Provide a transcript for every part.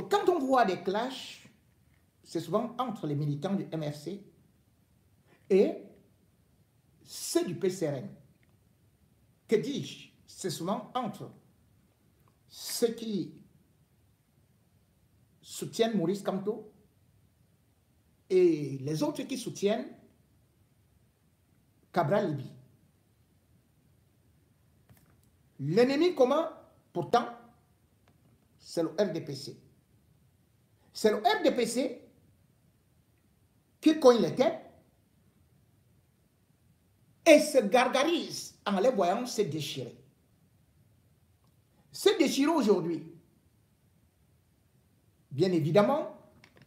Quand on voit des clashs, c'est souvent entre les militants du MRC et ceux du PCRN. Que dis-je? C'est souvent entre ceux qui soutiennent Maurice Kamto et les autres qui soutiennent Cabral Libye. L'ennemi commun, pourtant, c'est le RDPC. C'est le RDPC qui cogne les têtes et se gargarise en les voyant se déchirer. Se déchirer aujourd'hui, bien évidemment,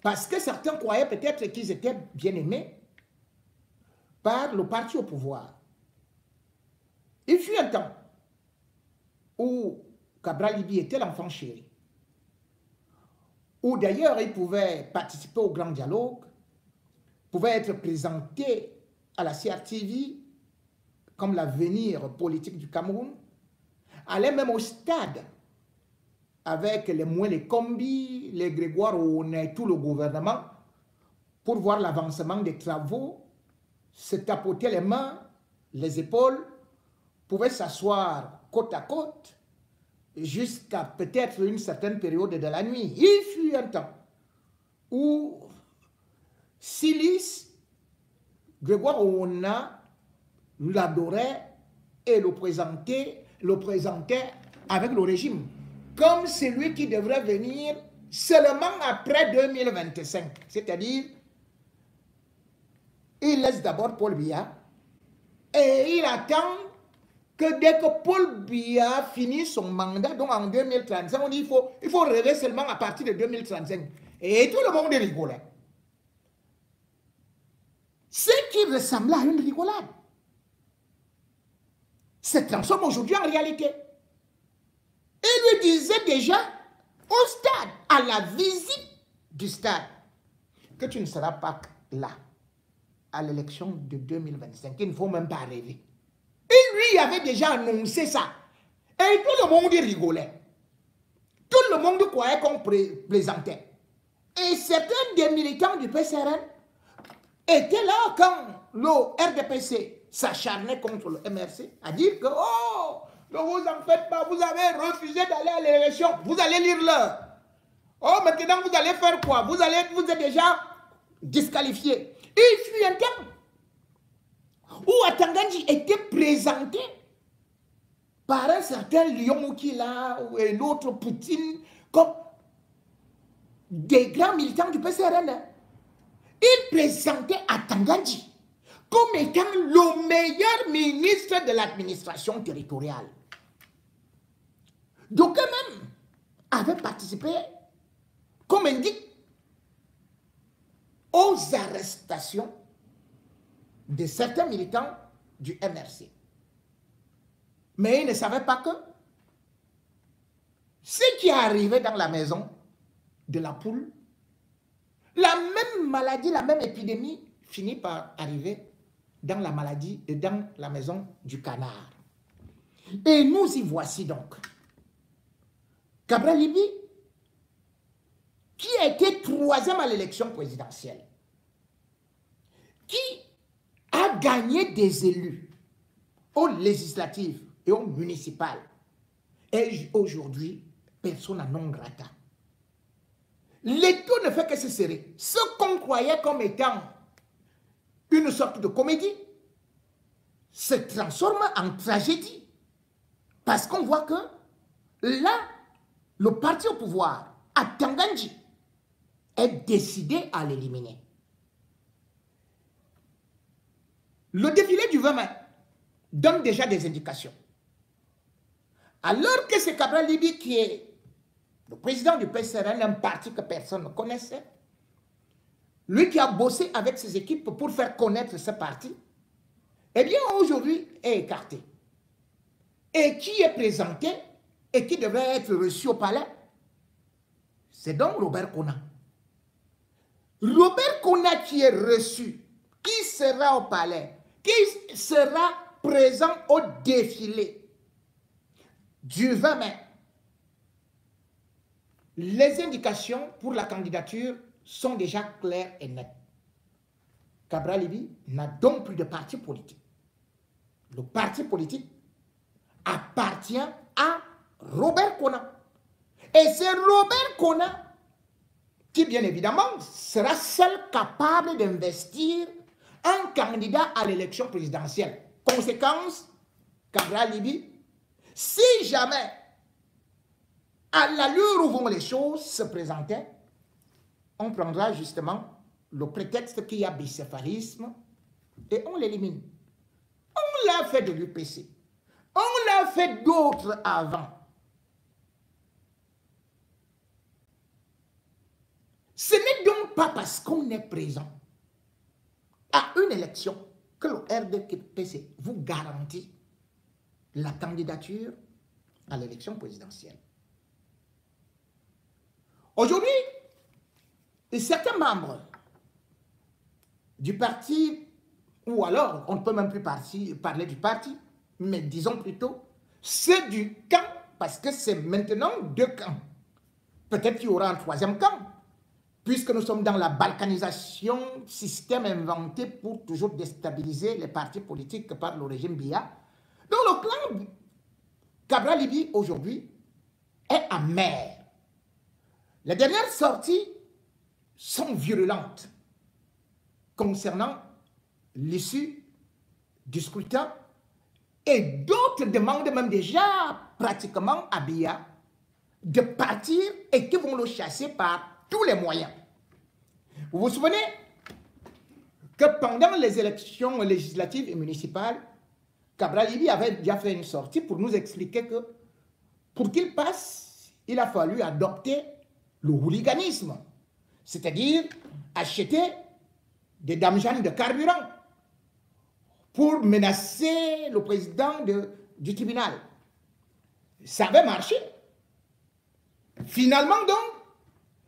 parce que certains croyaient peut-être qu'ils étaient bien aimés par le parti au pouvoir. Il fut un temps où Cabral Libye était l'enfant chéri, où d'ailleurs il pouvait participer au grand dialogue, pouvait être présenté à la CRTV comme l'avenir politique du Cameroun, allait même au stade avec les les combis, les Grégoire et tout le gouvernement pour voir l'avancement des travaux, se tapoter les mains, les épaules, pouvait s'asseoir côte à côte jusqu'à peut-être une certaine période de la nuit. Il fut un temps où Silis, Grégoire Ouna, l'adorait et le présentait avec le régime comme celui qui devrait venir seulement après 2025. C'est-à-dire, il laisse d'abord Paul Biya et il attend que dès que Paul Biya finit son mandat, donc en 2035, on dit il faut rêver seulement à partir de 2035. Et tout le monde rigolait. Ce qui ressemblait à une rigolade se transforme aujourd'hui en réalité. Il lui disait déjà au stade, à la visite du stade, que tu ne seras pas là à l'élection de 2025. Il ne faut même pas rêver. Il lui avait déjà annoncé ça. Et tout le monde rigolait. Tout le monde croyait qu'on plaisantait. Et certains des militants du PCRN étaient là quand le RDPC s'acharnait contre le MRC à dire que oh, ne vous en faites pas, vous avez refusé d'aller à l'élection, vous allez lire l'heure. Oh, maintenant vous allez faire quoi? Vous êtes déjà disqualifié. Il fut un temps où Atanganji était présenté par un certain Lyon Moukila et l'autre Poutine comme des grands militants du PCRN. Il présentait Atanganji comme étant le meilleur ministre de l'administration territoriale. Donc eux-mêmes avaient participé, comme indique, aux arrestations de certains militants du MRC. Mais ils ne savaient pas que ce qui est arrivé dans la maison de la poule, la même maladie, la même épidémie finit par arriver dans la maladie et dans la maison du canard. Et nous y voici donc. Cabral Libye, qui a été 3e à l'élection présidentielle, qui a gagné des élus aux législatives et aux municipales, et aujourd'hui, persona non grata. L'étau ne fait que se serrer. Ce qu'on croyait comme étant une sorte de comédie se transforme en tragédie. Parce qu'on voit que là, le parti au pouvoir, à Tanganji, est décidé à l'éliminer. Le défilé du 20 mai donne déjà des indications. Alors que c'est Cabral Libye qui est le président du PCRN, un parti que personne ne connaissait, lui qui a bossé avec ses équipes pour faire connaître ce parti, eh bien aujourd'hui est écarté. Et qui est présenté et qui devrait être reçu au palais, c'est donc Robert Kona. Robert Kona qui est reçu, qui sera au palais, qui sera présent au défilé du 20 mai. les indications pour la candidature sont déjà claires et nettes. Cabral Libby n'a donc plus de parti politique. Le parti politique appartient à Robert Kona. Et c'est Robert Kona qui, bien évidemment, sera seul capable d'investir un candidat à l'élection présidentielle. Conséquence, Cabral Libby, si jamais, à l'allure où vont les choses se présenter, on prendra justement le prétexte qu'il y a bicéphalisme et on l'élimine. On l'a fait de l'UPC. On l'a fait d'autres avant. Ce n'est donc pas parce qu'on est présent à une élection que le RDPC vous garantit la candidature à l'élection présidentielle. Aujourd'hui, certains membres du parti, ou alors on ne peut même plus parler du parti, mais disons plutôt ceux du camp, parce que c'est maintenant deux camps. Peut-être qu'il y aura un troisième camp, puisque nous sommes dans la balkanisation, système inventé pour toujours déstabiliser les partis politiques par le régime Biya. Donc le clan Cabral Libby aujourd'hui est amer. Les dernières sorties sont virulentes concernant l'issue du scrutin et d'autres demandent même déjà pratiquement à Biya de partir et qui vont le chasser par tous les moyens. Vous vous souvenez que pendant les élections législatives et municipales, Cabral Libby avait déjà fait une sortie pour nous expliquer que pour qu'il passe, il a fallu adopter le hooliganisme, c'est-à-dire acheter des damjans de carburant pour menacer le président du tribunal. Ça avait marché. Finalement donc,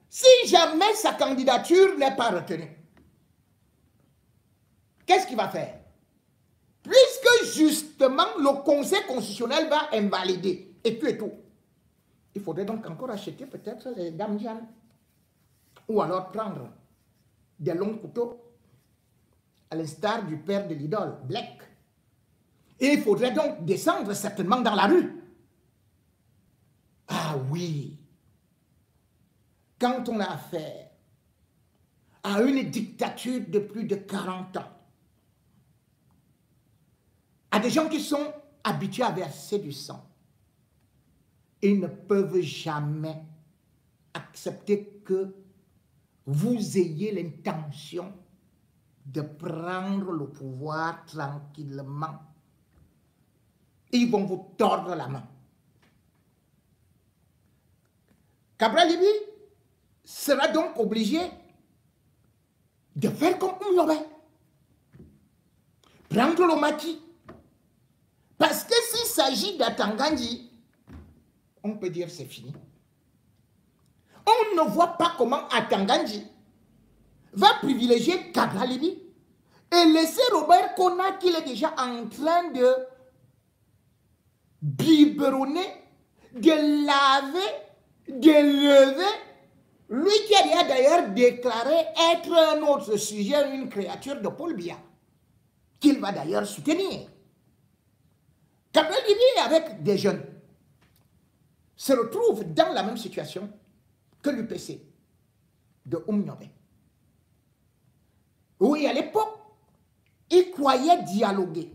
si jamais sa candidature n'est pas retenue, qu'est-ce qu'il va faire? Puisque justement le Conseil constitutionnel va invalider et tout. Il faudrait donc encore acheter peut-être les damjans ou alors prendre des longs couteaux à l'instar du père de l'idole, Black. Et il faudrait donc descendre certainement dans la rue. Ah oui, quand on a affaire à une dictature de plus de 40 ans, à des gens qui sont habitués à verser du sang, ils ne peuvent jamais accepter que vous ayez l'intention de prendre le pouvoir tranquillement. Ils vont vous tordre la main. Cabral Libby sera donc obligé de faire comme Oumyobé. Prendre le maquis. Parce que s'il s'agit d'Atangandji, on peut dire c'est fini. On ne voit pas comment Atangandji va privilégier Cabral Libby et laisser Robert Kona qu'il est déjà en train de biberonner, de laver, de lever. Lui qui a d'ailleurs déclaré être un autre sujet, une créature de Paul Biya, qu'il va d'ailleurs soutenir. Cabral Libby avec des jeunes se retrouve dans la même situation que l'UPC de Oumyobé. Oui, à l'époque, ils croyaient dialoguer.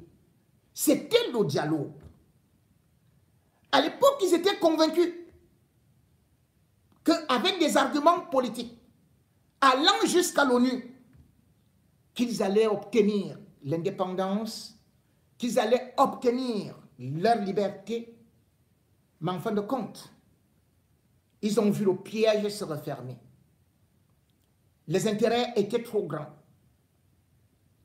C'était le dialogue. À l'époque, ils étaient convaincus qu'avec des arguments politiques, allant jusqu'à l'ONU, qu'ils allaient obtenir l'indépendance, qu'ils allaient obtenir leur liberté. Mais en fin de compte, ils ont vu le piège se refermer. Les intérêts étaient trop grands.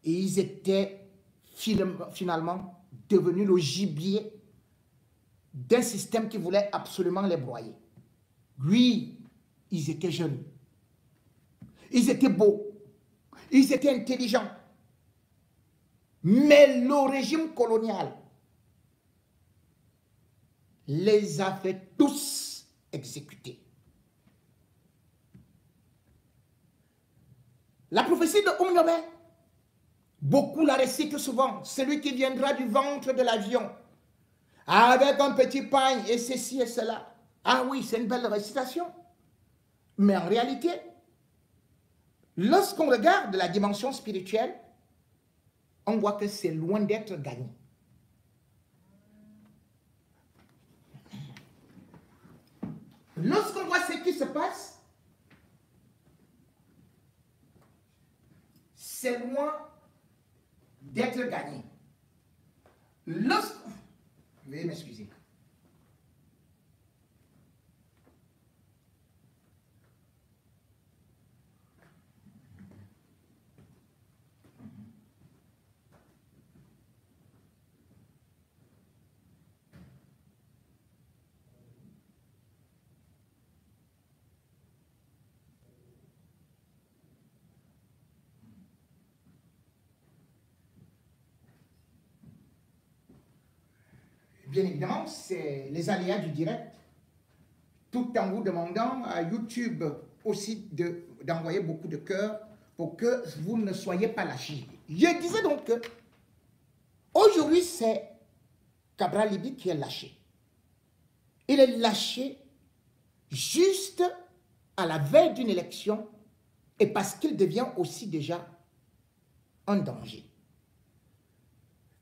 Et ils étaient finalement devenus le gibier d'un système qui voulait absolument les broyer. Oui, ils étaient jeunes. Ils étaient beaux. Ils étaient intelligents. Mais le régime colonial les a fait tous exécuter. La prophétie de Oumyobé, beaucoup la récitent souvent. Celui qui viendra du ventre de l'avion, avec un petit pain et ceci et cela. Ah oui, c'est une belle récitation. Mais en réalité, lorsqu'on regarde la dimension spirituelle, on voit que c'est loin d'être gagné. Lorsqu'on voit ce qui se passe, c'est loin d'être gagné. Veuillez m'excuser. Bien évidemment, c'est les aléas du direct, tout en vous demandant à YouTube aussi d'envoyer beaucoup de cœurs pour que vous ne soyez pas lâchés. Je disais donc que aujourd'hui, c'est Cabral Libby qui est lâché. Il est lâché juste à la veille d'une élection et parce qu'il devient aussi déjà un danger.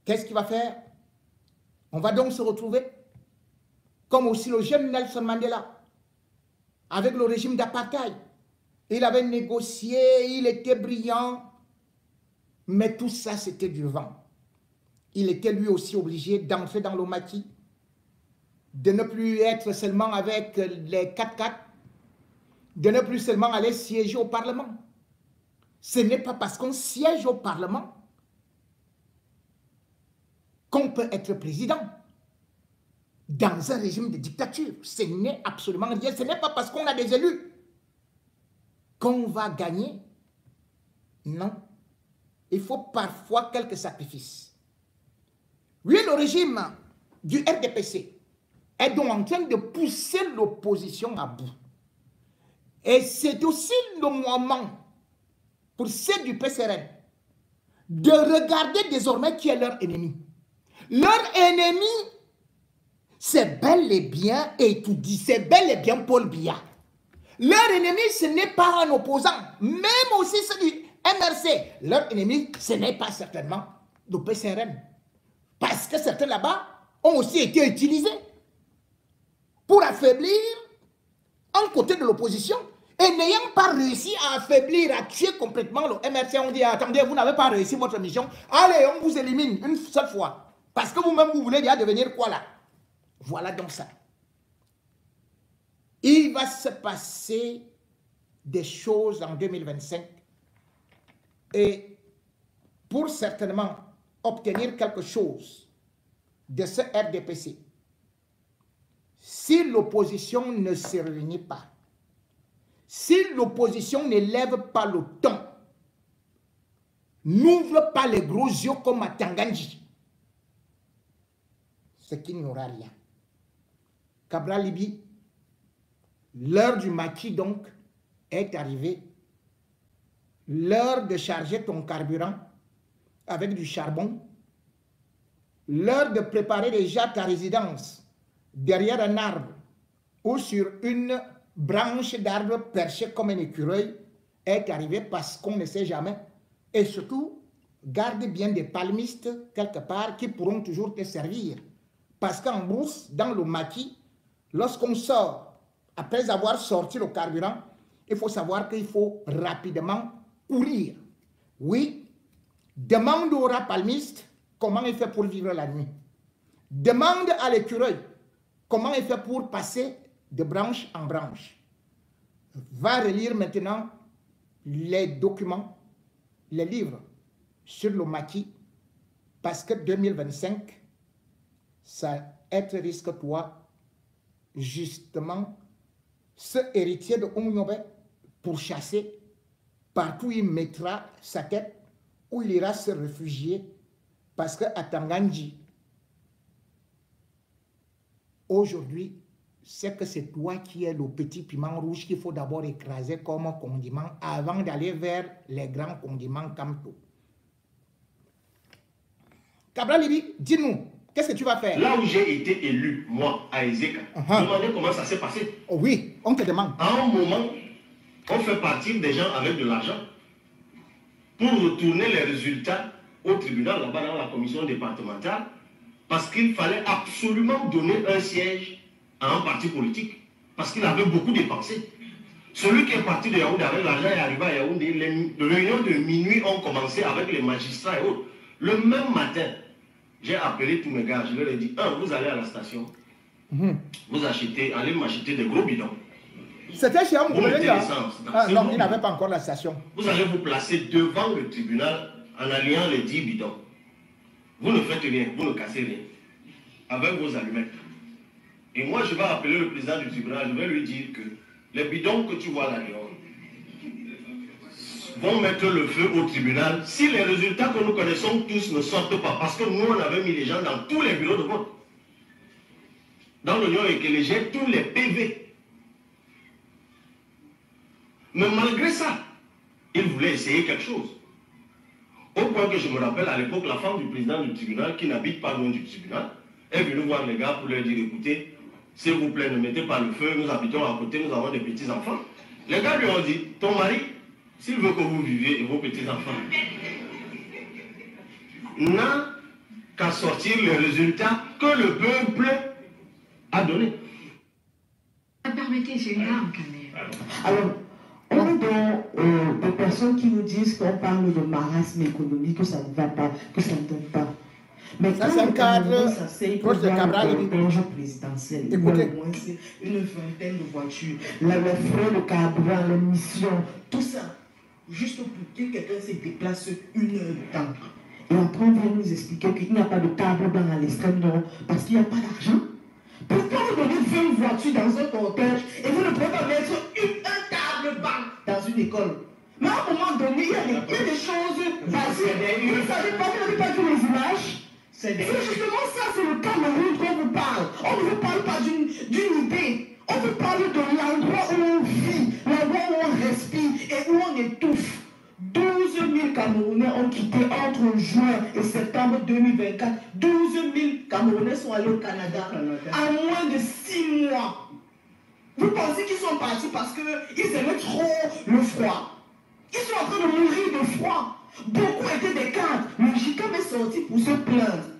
Qu'est-ce qu'il va faire? On va donc se retrouver comme aussi le jeune Nelson Mandela avec le régime d'apartheid. Il avait négocié, il était brillant, mais tout ça c'était du vent. Il était lui aussi obligé d'entrer dans le maquis, de ne plus être seulement avec les 4x4, de ne plus seulement aller siéger au Parlement. Ce n'est pas parce qu'on siège au Parlement qu'on peut être président dans un régime de dictature. Ce n'est absolument rien. Ce n'est pas parce qu'on a des élus qu'on va gagner. Non. Il faut parfois quelques sacrifices. Oui, le régime du RDPC est donc en train de pousser l'opposition à bout. Et c'est aussi le moment pour ceux du PCRN de regarder désormais qui est leur ennemi. Leur ennemi, c'est bel et bien Etoudi, c'est bel et bien Paul Biya. Leur ennemi, ce n'est pas un opposant, même aussi ceux du MRC. Leur ennemi, ce n'est pas certainement le PCRN. Parce que certains là-bas ont aussi été utilisés pour affaiblir un côté de l'opposition. Et n'ayant pas réussi à affaiblir, à tuer complètement le MRC, on dit, attendez, vous n'avez pas réussi votre mission, allez, on vous élimine une seule fois. Parce que vous-même, vous voulez déjà devenir quoi là? Voilà donc ça. Il va se passer des choses en 2025. Et pour certainement obtenir quelque chose de ce RDPC, si l'opposition ne se réunit pas, si l'opposition n'élève pas le ton, n'ouvre pas les gros yeux comme à Tanganji, c'est qu'il n'y aura rien. Cabral Libby, l'heure du maquis donc est arrivée. L'heure de charger ton carburant avec du charbon. L'heure de préparer déjà ta résidence derrière un arbre ou sur une branche d'arbre perchée comme un écureuil est arrivée parce qu'on ne sait jamais. Et surtout, garde bien des palmistes quelque part qui pourront toujours te servir. Parce qu'en brousse, dans le maquis, lorsqu'on sort, après avoir sorti le carburant, il faut savoir qu'il faut rapidement courir. Oui, demande au rat palmiste comment il fait pour vivre la nuit. Demande à l'écureuil comment il fait pour passer de branche en branche. Va relire maintenant les documents, les livres sur le maquis, parce que 2025, ça être risque toi, justement, ce héritier de Oumyobé pour chasser partout où il mettra sa tête, où il ira se réfugier, parce qu'à Tanganji, aujourd'hui, c'est que c'est toi qui es le petit piment rouge qu'il faut d'abord écraser comme condiment avant d'aller vers les grands condiments Kamto. Cabral Libi, dis-nous, qu'est-ce que tu vas faire? Là où j'ai été élu, moi, à Ezeka, demandez comment ça s'est passé. Oh oui, on te demande. À un moment, on fait partir des gens avec de l'argent pour retourner les résultats au tribunal, là-bas dans la commission départementale, parce qu'il fallait absolument donner un siège à un parti politique, parce qu'il avait beaucoup dépensé. Celui qui est parti de Yaoundé avec l'argent est arrivé à Yaoundé, les réunions de minuit ont commencé avec les magistrats et autres. Le même matin, j'ai appelé tous mes gars, je leur ai dit, vous allez à la station, vous achetez, allez m'acheter des gros bidons. C'était chez Vous mettez l'essence. non, il n'avait pas encore la station. Vous allez vous placer devant le tribunal en alliant les 10 bidons. Vous ne faites rien, vous ne cassez rien. Avec vos allumettes. Et moi, je vais appeler le président du tribunal, je vais lui dire que les bidons que tu vois là-dedans vont mettre le feu au tribunal si les résultats que nous connaissons tous ne sortent pas. Parce que nous, on avait mis les gens dans tous les bureaux de vote. Dans l'Union et j'ai tous les PV. Mais malgré ça, il voulait essayer quelque chose. Au point que je me rappelle, à l'époque, la femme du président du tribunal, qui n'habite pas loin du tribunal, est venue voir les gars pour leur dire, écoutez, s'il vous plaît, ne mettez pas le feu, nous habitons à côté, nous avons des petits-enfants. Les gars lui ont dit, ton mari, s'il veut que vous viviez et vos petits-enfants, n'a qu'à sortir les résultats que le peuple a donnés. Permettez, j'ai une arme quand même. Alors, on est dans des personnes qui nous disent qu'on parle de marasme économique, que ça ne va pas, que ça ne donne pas. Mais ça, c'est un cadre proche de Cabral. Présidentiel. Écoutez. Une vingtaine de voitures, les frais de carburant, les missions, tout ça. Juste pour que quelqu'un se déplace 1 heure de temps. Et après, on vient nous expliquer qu'il n'y a pas de table dans l'extrême nord parce qu'il n'y a pas d'argent. Pourquoi vous donnez 20 voitures dans un cortège et vous ne pouvez pas mettre un table-banc dans une école? Mais à un moment donné, il y a des choses basiques. Vous ne savez pas, vous n'avez pas vu les images? C'est justement ça, c'est le Cameroun qu'on vous parle. On ne vous parle pas d'une idée. On vous parle de l'endroit où on vit, l'endroit où on respire et où on étouffe. 12 000 Camerounais ont quitté entre juin et septembre 2024. 12 000 Camerounais sont allés au Canada en moins de 6 mois. Vous pensez qu'ils sont partis parce qu'ils aimaient trop le froid? Ils sont en train de mourir de froid. Beaucoup étaient des cadres. Le JICAM est sorti pour se plaindre.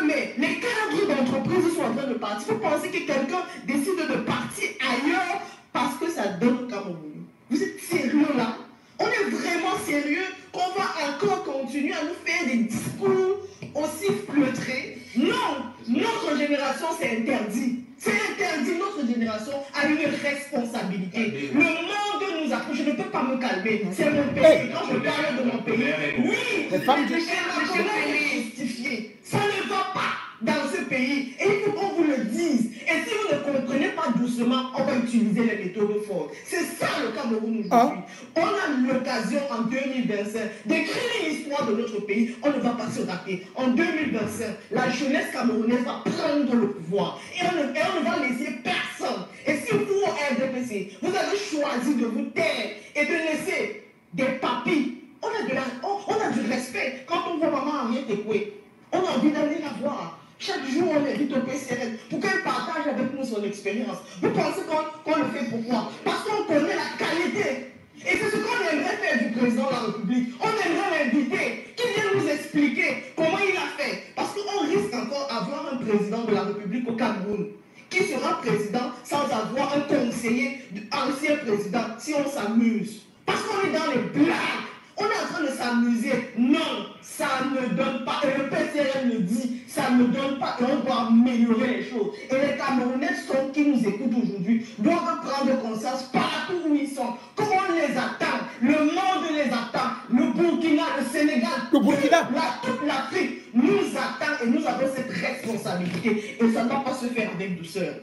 Mais les cadres d'entreprise sont en train de partir. Vous pensez que quelqu'un décide de partir ailleurs parce que ça donne au Cameroun? Vous êtes sérieux là? On est vraiment sérieux qu'on va encore continuer à nous faire des discours aussi feutrés? Non, notre génération c'est interdit. C'est interdit, notre génération a une responsabilité. Le monde nous approche, je ne peux pas me calmer. C'est mon pays. Quand je parle de mon pays, oui, les femmes est justifiée. Ça ne va pas dans ce pays. Et il faut qu'on vous le dise. Et si vous ne comprenez pas doucement, on va utiliser les méthodes fortes. C'est ça le Cameroun aujourd'hui. On a l'occasion en 2025 d'écrire l'histoire de notre pays. On ne va pas se rater. En 2025, la jeunesse camerounaise va prendre le pouvoir. Et on ne va laisser personne. Et si vous, RDPC, vous avez choisi de vous taire et de laisser des papis, on a du respect. Quand on voit maman Henriette Ekoué, on a envie d'aller la voir. Chaque jour, on invite au PCRN pour qu'elle partage avec nous son expérience. Vous pensez qu'on le fait pourquoi? Parce qu'on connaît la qualité. Et c'est ce qu'on aimerait faire du président de la République. On aimerait l'inviter, qu'il vienne nous expliquer comment il a fait. Parce qu'on risque encore d'avoir un président de la République au Cameroun qui sera président sans avoir un conseiller, ancien président, si on s'amuse. Parce qu'on est dans les blagues. On est en train de s'amuser. Non, ça ne donne pas. Et le PCRN le dit, ça ne donne pas. Et on doit améliorer les choses. Et les Camerounais qui nous écoutent aujourd'hui doivent prendre conscience partout où ils sont. Comment on les attend? Le monde les attend. Le Burkina, le Sénégal, toute l'Afrique nous attend et nous avons cette responsabilité. Et ça ne doit pas se faire avec douceur.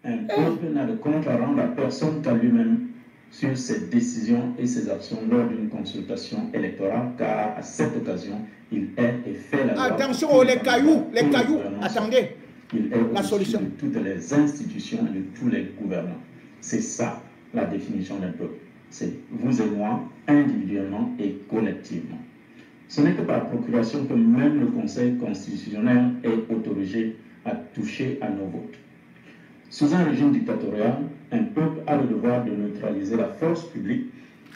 Un peuple n'a de compte à rendre à personne qu'à lui-même sur ses décisions et ses actions lors d'une consultation électorale, car à cette occasion, il est et fait la loi. Attention, les cailloux, attendez. Il est la au-dessus solution de toutes les institutions et de tous les gouvernants. C'est ça la définition d'un peuple. C'est vous et moi, individuellement et collectivement. Ce n'est que par procuration que même le Conseil constitutionnel est autorisé à toucher à nos votes. Sous un régime dictatorial, un peuple a le devoir de neutraliser la force publique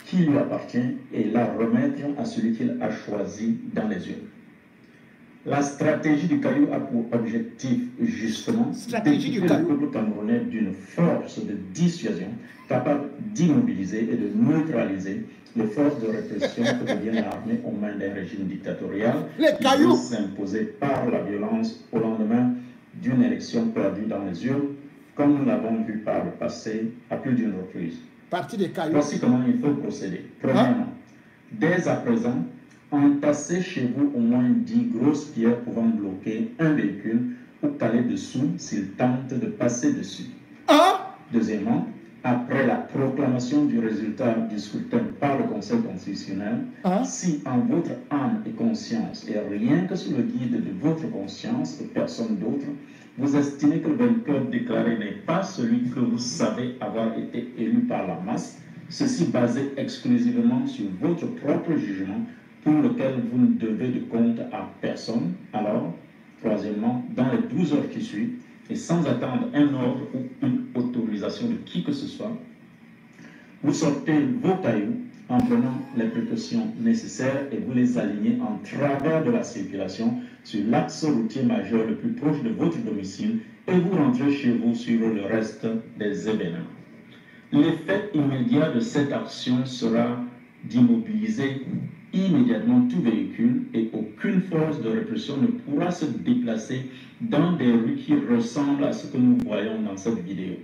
qui lui appartient et la remettre à celui qu'il a choisi dans les urnes. La stratégie du Caillou a pour objectif justement d'équiper le peuple camerounais d'une force de dissuasion capable d'immobiliser et de neutraliser les forces de répression que devient l'armée aux mains d'un régime dictatorial qui veut s'imposer par la violence au lendemain d'une élection perdue dans les urnes, comme nous l'avons vu par le passé à plus d'une reprise. Parti des cailloux. Voici comment il faut procéder. Premièrement, dès à présent, entassez chez vous au moins 10 grosses pierres pouvant bloquer un véhicule ou caler dessous s'il tente de passer dessus. Deuxièmement, après la proclamation du résultat du scrutin par le Conseil constitutionnel, si en votre âme et conscience, et rien que sous le guide de votre conscience et personne d'autre, vous estimez que le vainqueur déclaré n'est pas celui que vous savez avoir été élu par la masse, ceci basé exclusivement sur votre propre jugement, pour lequel vous ne devez de compte à personne, alors, troisièmement, dans les 12 heures qui suivent, et sans attendre un ordre ou une autorisation de qui que ce soit, vous sortez vos cailloux en prenant les précautions nécessaires et vous les alignez en travers de la circulation sur l'axe routier majeur le plus proche de votre domicile et vous rentrez chez vous sur le reste des événements. L'effet immédiat de cette action sera d'immobiliser immédiatement tout véhicule et aucune force de répression ne pourra se déplacer dans des rues qui ressemblent à ce que nous voyons dans cette vidéo.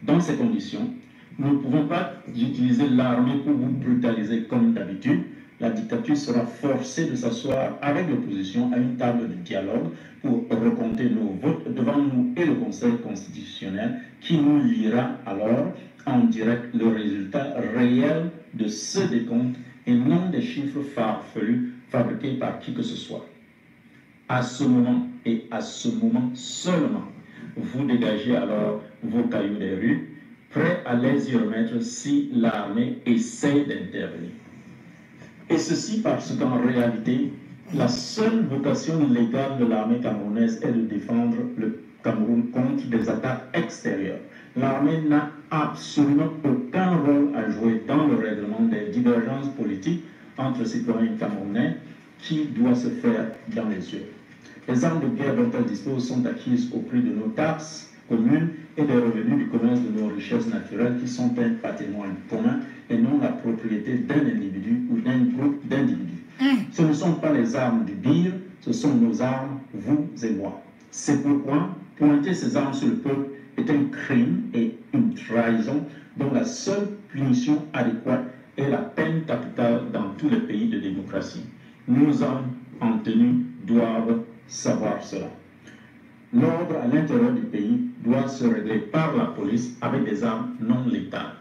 Dans ces conditions, nous ne pouvons pas utiliser l'armée pour vous brutaliser comme d'habitude. La dictature sera forcée de s'asseoir avec l'opposition à une table de dialogue pour recompter nos votes devant nous et le Conseil constitutionnel qui nous lira alors en direct le résultat réel de ce décompte et non des chiffres farfelus fabriqués par qui que ce soit. À ce moment et à ce moment seulement, vous dégagez alors vos cailloux des rues, prêts à les y remettre si l'armée essaie d'intervenir. Et ceci parce qu'en réalité, la seule vocation légale de l'armée camerounaise est de défendre le Cameroun contre des attaques extérieures. L'armée n'a absolument aucun rôle à jouer dans le règlement des divergences politiques entre citoyens camerounais qui doit se faire dans les yeux. Les armes de guerre dont elle dispose sont acquises au prix de nos taxes communes et des revenus du commerce de nos richesses naturelles qui sont un patrimoine commun et non la propriété d'un individu ou d'un groupe d'individus. Ce ne sont pas les armes du BIR, ce sont nos armes, vous et moi. C'est pourquoi pointer ces armes sur le peuple est un crime et une trahison dont la seule punition adéquate est la peine capitale dans tous les pays de démocratie. Nos hommes en tenue doivent savoir cela. L'ordre à l'intérieur du pays doit se régler par la police avec des armes non létales.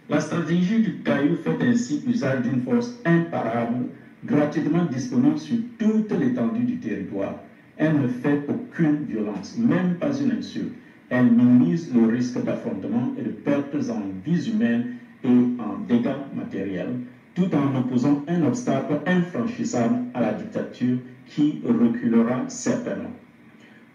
La stratégie du Caillou fait ainsi usage d'une force imparable, gratuitement disponible sur toute l'étendue du territoire. Elle ne fait aucune violence, même pas une insulte. Elle minimise le risque d'affrontement et de pertes en vies humaines et en dégâts matériels, tout en opposant un obstacle infranchissable à la dictature qui reculera certainement.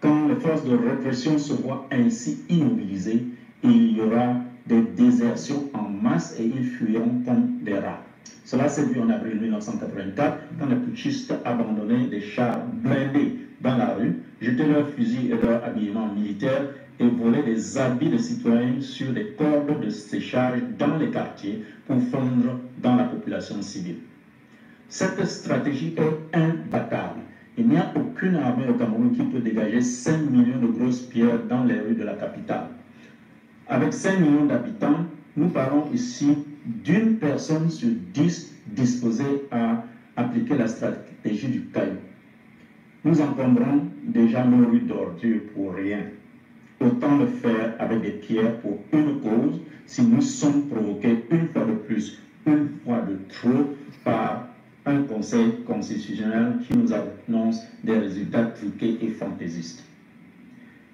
Quand les forces de répression se voient ainsi immobilisées, il y aura des désertions en masse et ils fuiront comme des rats. Cela s'est vu en avril 1984 quand les putschistes abandonnaient des chars blindés dans la rue, jetaient leurs fusils et leurs habillements militaires et volaient des habits de citoyens sur des cordes de séchage dans les quartiers pour fondre dans la population civile. Cette stratégie est imbattable. Il n'y a aucune armée au Cameroun qui peut dégager 5 millions de grosses pierres dans les rues de la capitale. Avec 5 millions d'habitants, nous parlons ici d'une personne sur 10 disposée à appliquer la stratégie du Caillou. Nous encombrons déjà nos rues d'ordures pour rien. Autant le faire avec des pierres pour une cause si nous sommes provoqués une fois de plus, une fois de trop par un conseil constitutionnel qui nous annonce des résultats truqués et fantaisistes.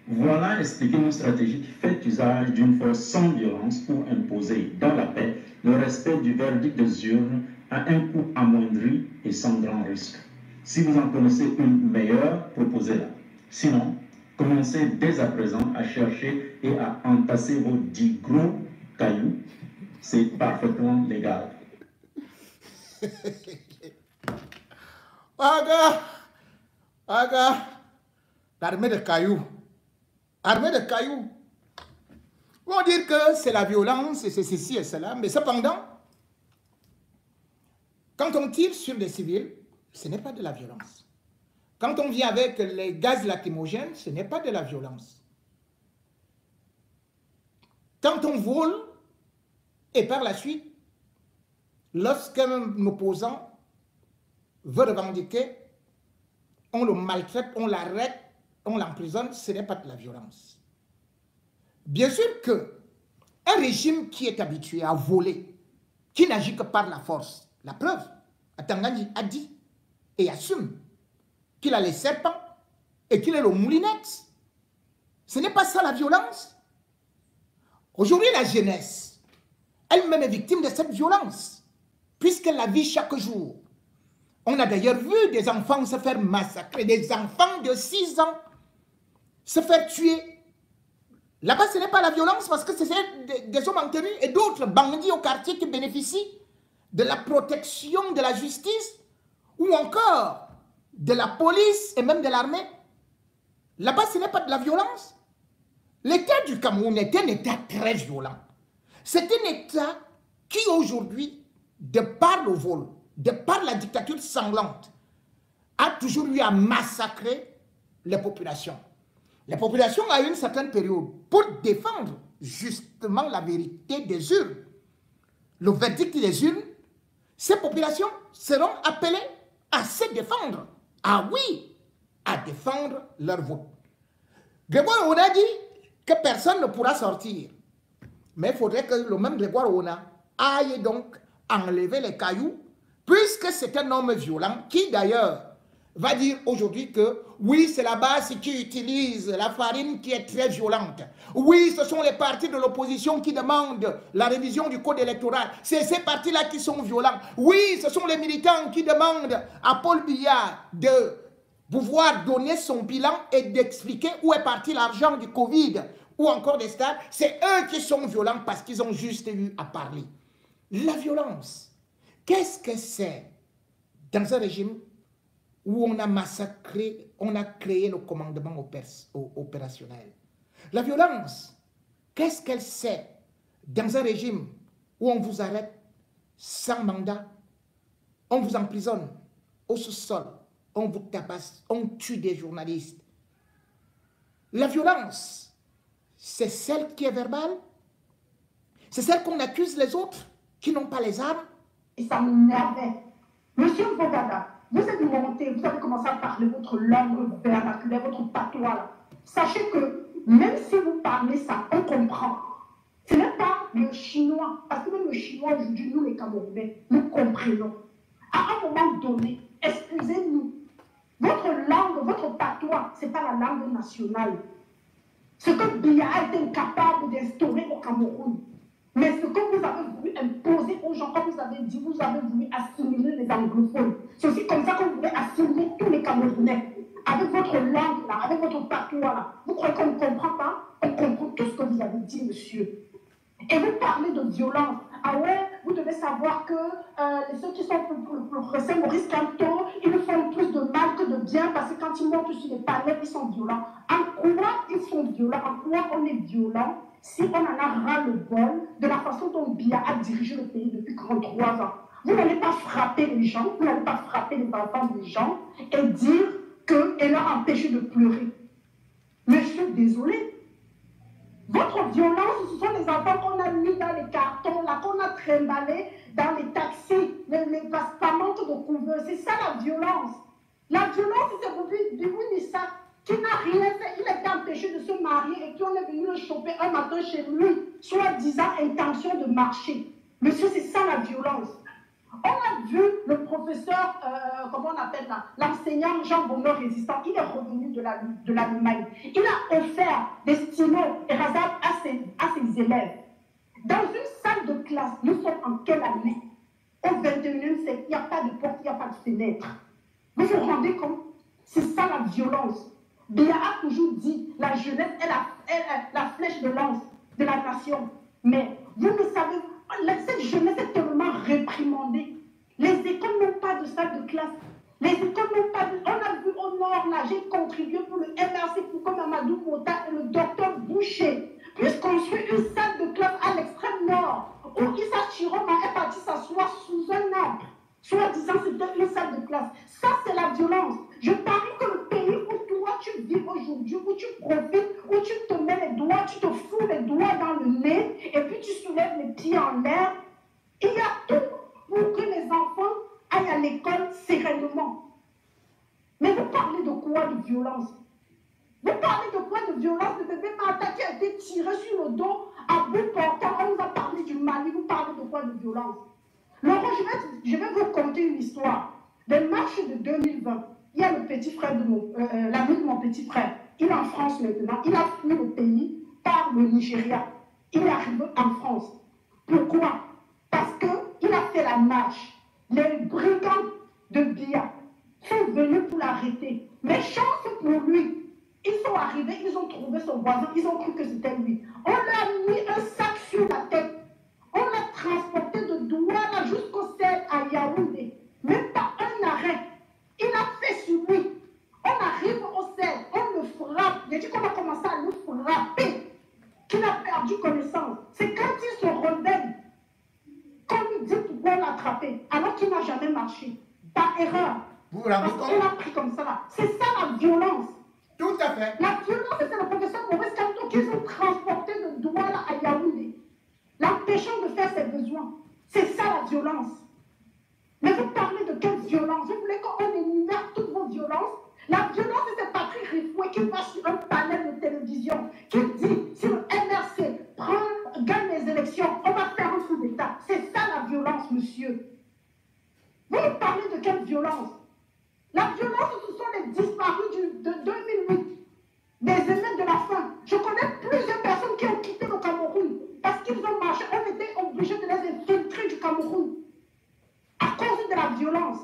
Voilà expliquer une stratégie qui fait usage d'une force sans violence pour imposer dans la paix le respect du verdict des urnes à un coût amoindri et sans grand risque. Si vous en connaissez une meilleure, proposez-la. Sinon, commencez dès à présent à chercher et à entasser vos 10 gros cailloux. C'est parfaitement légal. Aga, l'armée de cailloux. Armée de cailloux. On va dire que c'est la violence et c'est ceci et cela, mais cependant, quand on tire sur des civils, ce n'est pas de la violence. Quand on vient avec les gaz lacrymogènes, ce n'est pas de la violence. Quand on vole, et par la suite, lorsqu'un opposant veut revendiquer, on le maltraite, on l'arrête, on l'emprisonne, ce n'est pas de la violence. Bien sûr que un régime qui est habitué à voler, qui n'agit que par la force, la preuve, Atangani a dit et assume qu'il a les serpents et qu'il est le moulinette. Ce n'est pas ça la violence. Aujourd'hui, la jeunesse, elle-même est victime de cette violence, puisqu'elle la vit chaque jour. On a d'ailleurs vu des enfants se faire massacrer, des enfants de 6 ans se faire tuer. Là-bas, ce n'est pas la violence parce que c'est des hommes en tenue et d'autres bandits au quartier qui bénéficient de la protection de la justice ou encore de la police et même de l'armée. Là-bas, ce n'est pas de la violence. L'État du Cameroun est un État très violent. C'est un État qui aujourd'hui, de par le vol, de par la dictature sanglante, a toujours eu à massacrer les populations. Les populations, à une certaine période, pour défendre justement la vérité des urnes, le verdict des urnes, ces populations seront appelées à se défendre. Ah oui, à défendre leur vote. Grégoire Ona dit que personne ne pourra sortir. Mais il faudrait que le même Grégoire Ona aille donc enlever les cailloux, puisque c'est un homme violent qui d'ailleurs va dire aujourd'hui que oui, c'est la base qui utilise la farine qui est très violente. Oui, ce sont les partis de l'opposition qui demandent la révision du code électoral. C'est ces partis-là qui sont violents. Oui, ce sont les militants qui demandent à Paul Biya de pouvoir donner son bilan et d'expliquer où est parti l'argent du Covid ou encore des stades. C'est eux qui sont violents parce qu'ils ont juste eu à parler. La violence, qu'est-ce que c'est dans un régime où on a massacré, on a créé le commandement opérationnel? La violence, qu'est-ce qu'elle sait dans un régime où on vous arrête sans mandat, on vous emprisonne au sous-sol, on vous tabasse, on tue des journalistes? La violence, c'est celle qui est verbale, c'est celle qu'on accuse les autres qui n'ont pas les armes. Et ça m'énervait. Monsieur Bogada, vous êtes monté, vous avez commencé à parler votre langue vernaculaire, votre patois là. Sachez que même si vous parlez ça, on comprend. Ce n'est pas le chinois, parce que même le chinois aujourd'hui, nous les Camerounais, nous comprenons. À un moment donné, excusez-nous, votre langue, votre patois, ce n'est pas la langue nationale. Ce que Biya a été incapable d'instaurer au Cameroun, mais ce que vous avez voulu imposer aux gens, comme vous avez dit, vous avez voulu assimiler les anglophones. C'est aussi comme ça que vous voulez assimiler tous les Camerounais. Avec votre langue là, avec votre patois là. Vous croyez qu'on ne comprend pas? On comprend tout ce que vous avez dit, monsieur. Et vous parlez de violence. Ah ouais, vous devez savoir que ceux qui sont pour le procès Maurice Kamto, ils font plus de mal que de bien parce que quand ils montent sur les panels, ils sont violents. En quoi ils sont violents? En quoi on est violent si on en a ras le bol de la façon dont Biya a dirigé le pays depuis 33 ans? Vous n'allez pas frapper les gens, vous n'allez pas frapper les enfants des gens et dire qu'elle leur empêché de pleurer. Mais je suis désolée. Votre violence, ce sont les enfants qu'on a mis dans les cartons, là, qu'on a trimballés dans les taxis, les passeports de couveuse. C'est ça la violence. La violence, c'est Bibou-Nissa qui n'a rien fait. Il était empêché de se marier et puis on est venu le choper un matin chez lui, soi-disant intention de marcher. Monsieur, c'est ça la violence. On a vu le professeur, comment on appelle là, l'enseignant Jean Bonheur Résistant, il est revenu de l'Allemagne. Il a offert des stylos et rasables à ses élèves. Dans une salle de classe, nous sommes en quelle année? Au 21e siècle, il n'y a pas de porte, il n'y a pas de fenêtre. Vous vous rendez compte? C'est ça la violence. Biya a toujours dit, la jeunesse est la flèche de lance de la nation. Mais vous ne savez, cette jeunesse est tellement réprimandée. Les écoles n'ont pas de salle de classe. Les écoles n'ont pas de... On a vu au nord, là, j'ai contribué pour le MRC, pour comme Amadou Mota et le docteur Boucher, puisse construire une salle de classe à l'extrême nord, où Issa Chiroma est parti s'asseoir sous un arbre, soit disant c'était une salle de classe. Ça, c'est la violence. Je parie que le pays où toi tu vis aujourd'hui, où tu profites, où tu te mets les doigts, tu te fous les doigts dans le nez, et puis tu soulèves les pieds en l'air, il y a tout pour que les enfants aillent à l'école sereinement. Mais vous parlez de quoi de violence? Vous parlez de quoi de violence? Le bébé Martha qui a été tiré sur le dos à bout portant. On nous a parlé du Mali. Vous parlez de quoi de violence? Laurent, je vais vous conter une histoire. Des marches de 2020. Il y a le petit frère de l'ami de mon petit frère. Il est en France maintenant. Il a fui le pays par le Nigeria. Il est arrivé en France. Pourquoi? Parce qu'il a fait la marche. Les brigands de Biya sont venus pour l'arrêter. Mais chance pour lui. Ils sont arrivés, ils ont trouvé son voisin, ils ont cru que c'était lui. On lui a mis un sac sur la tête. On l'a transporté de Douala jusqu'au sel à Yaoundé. Même pas un arrêt. Il a fait sur lui. On arrive au sel, on le frappe. Il a dit qu'on a commencé à le frapper. Qu'il a perdu connaissance. C'est quand il se réveille qu'on lui dit pourquoi on l'a attrapé, alors qu'il n'a jamais marché. Par erreur. Vous vous rendez compte? On l'a pris comme ça là. C'est ça la violence. Tout à fait. La violence, c'est le professeur Maurice Kamto qu'ils ont transporté de Douala à Yaoundé, l'empêchant de faire ses besoins. C'est ça la violence. Mais vous parlez de quelle violence? Vous voulez qu'on énumère toutes vos violences? La violence, c'est Patrick Rifoué qui va sur un panel de télévision qui dit si le MRC gagne les élections, on va faire un coup d'État. C'est ça la violence, monsieur. Vous nous parlez de quelle violence? La violence, ce sont les disparus de 2008, des émeutes de la faim. Je connais plusieurs personnes qui ont quitté le Cameroun parce qu'ils ont marché. On était obligés de les infiltrer du Cameroun à cause de la violence.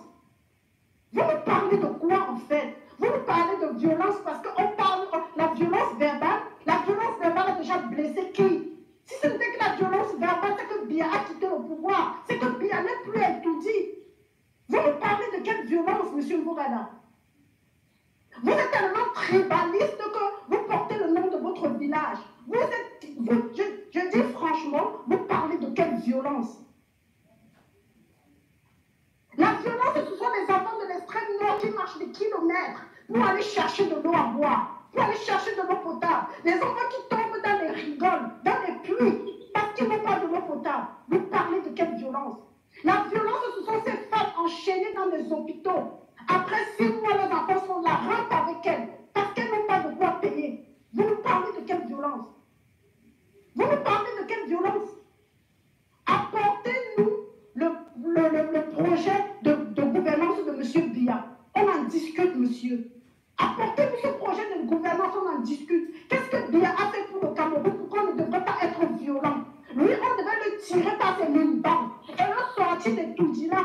Vous nous parlez de quoi en fait? Vous nous parlez de violence parce qu'on parle de la violence verbale. La violence verbale a déjà blessé qui? Si ce n'était que la violence verbale, c'est que Biya a quitté le pouvoir. C'est que Biya n'est plus étudié. Vous nous parlez de quelle violence, monsieur Mourada? Vous êtes tellement tribaliste que vous portez le nom de votre village. Je dis franchement, vous parlez de quelle violence? La violence, ce sont les enfants de l'extrême nord qui marchent des kilomètres pour aller chercher de l'eau à boire, pour aller chercher de l'eau potable. Les enfants qui tombent dans les rigoles, dans les pluies, parce qu'ils n'ont pas de l'eau potable. Vous parlez de quelle violence? La violence, ce sont ces femmes enchaînées dans les hôpitaux. Après 6 mois, les enfants sont là, rentrent avec elles, parce qu'elles n'ont pas de quoi payer. Vous nous parlez de quelle violence? Vous nous parlez de quelle violence? Apportez-nous le projet de gouvernance de M. Biya. On en discute, monsieur. Apportez-nous ce projet de gouvernance, on en discute. Qu'est-ce que Biya a fait pour le Cameroun? Pourquoi on ne devrait pas être violent? Lui, on devait le tirer par ses mains bandes et le sortir des Toudina.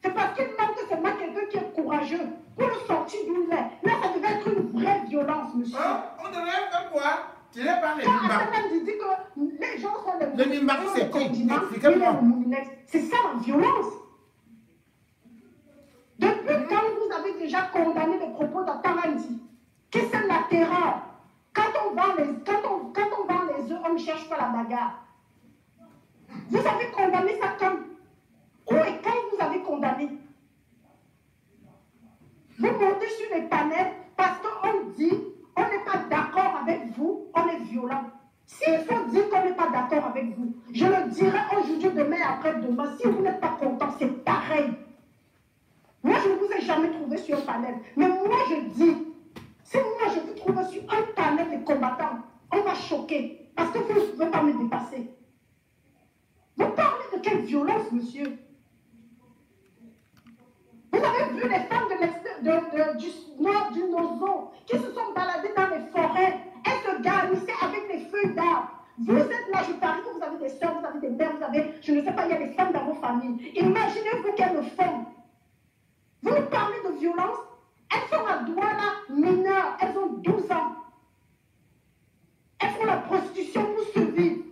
C'est parce qu'il manque seulement quelqu'un qui est courageux pour le sortir d'où il est. Là, ça devait être une vraie violence, monsieur. On devrait faire quoi? Tirer par les Mimba. Quand dit que les gens sont le Mimba, c'est qui? Expliquez-moi. C'est ça la violence. Depuis quand vous avez déjà condamné les propos d'Atarandi, qui sème la terreur? Quand on vend les œufs, on ne cherche pas la bagarre. Vous avez condamné ça comme? Où et quand vous avez condamné? Vous montez sur les panels parce qu'on dit on n'est pas d'accord avec vous, on est violent. S'il faut dire qu'on n'est pas d'accord avec vous, je le dirai aujourd'hui, demain et après-demain. Si vous n'êtes pas content, c'est pareil. Moi, je ne vous ai jamais trouvé sur un panel. Mais moi, je dis, si moi, je vous trouve sur un panel des combattants, on va choquer. Parce que vous ne pouvez pas me dépasser. Vous parlez de quelle violence, monsieur? avez vu les femmes du Nozo qui se sont baladées dans les forêts. Elles se garnissaient avec les feuilles d'arbres. Vous êtes là, je parie que vous avez des soeurs, vous avez des mères, vous avez, je ne sais pas, il y a des femmes dans vos familles. Imaginez-vous qu'elles le font. Vous nous parlez de violence. Elles sont à Douala mineures, elles ont 12 ans. Elles font la prostitution pour survivre.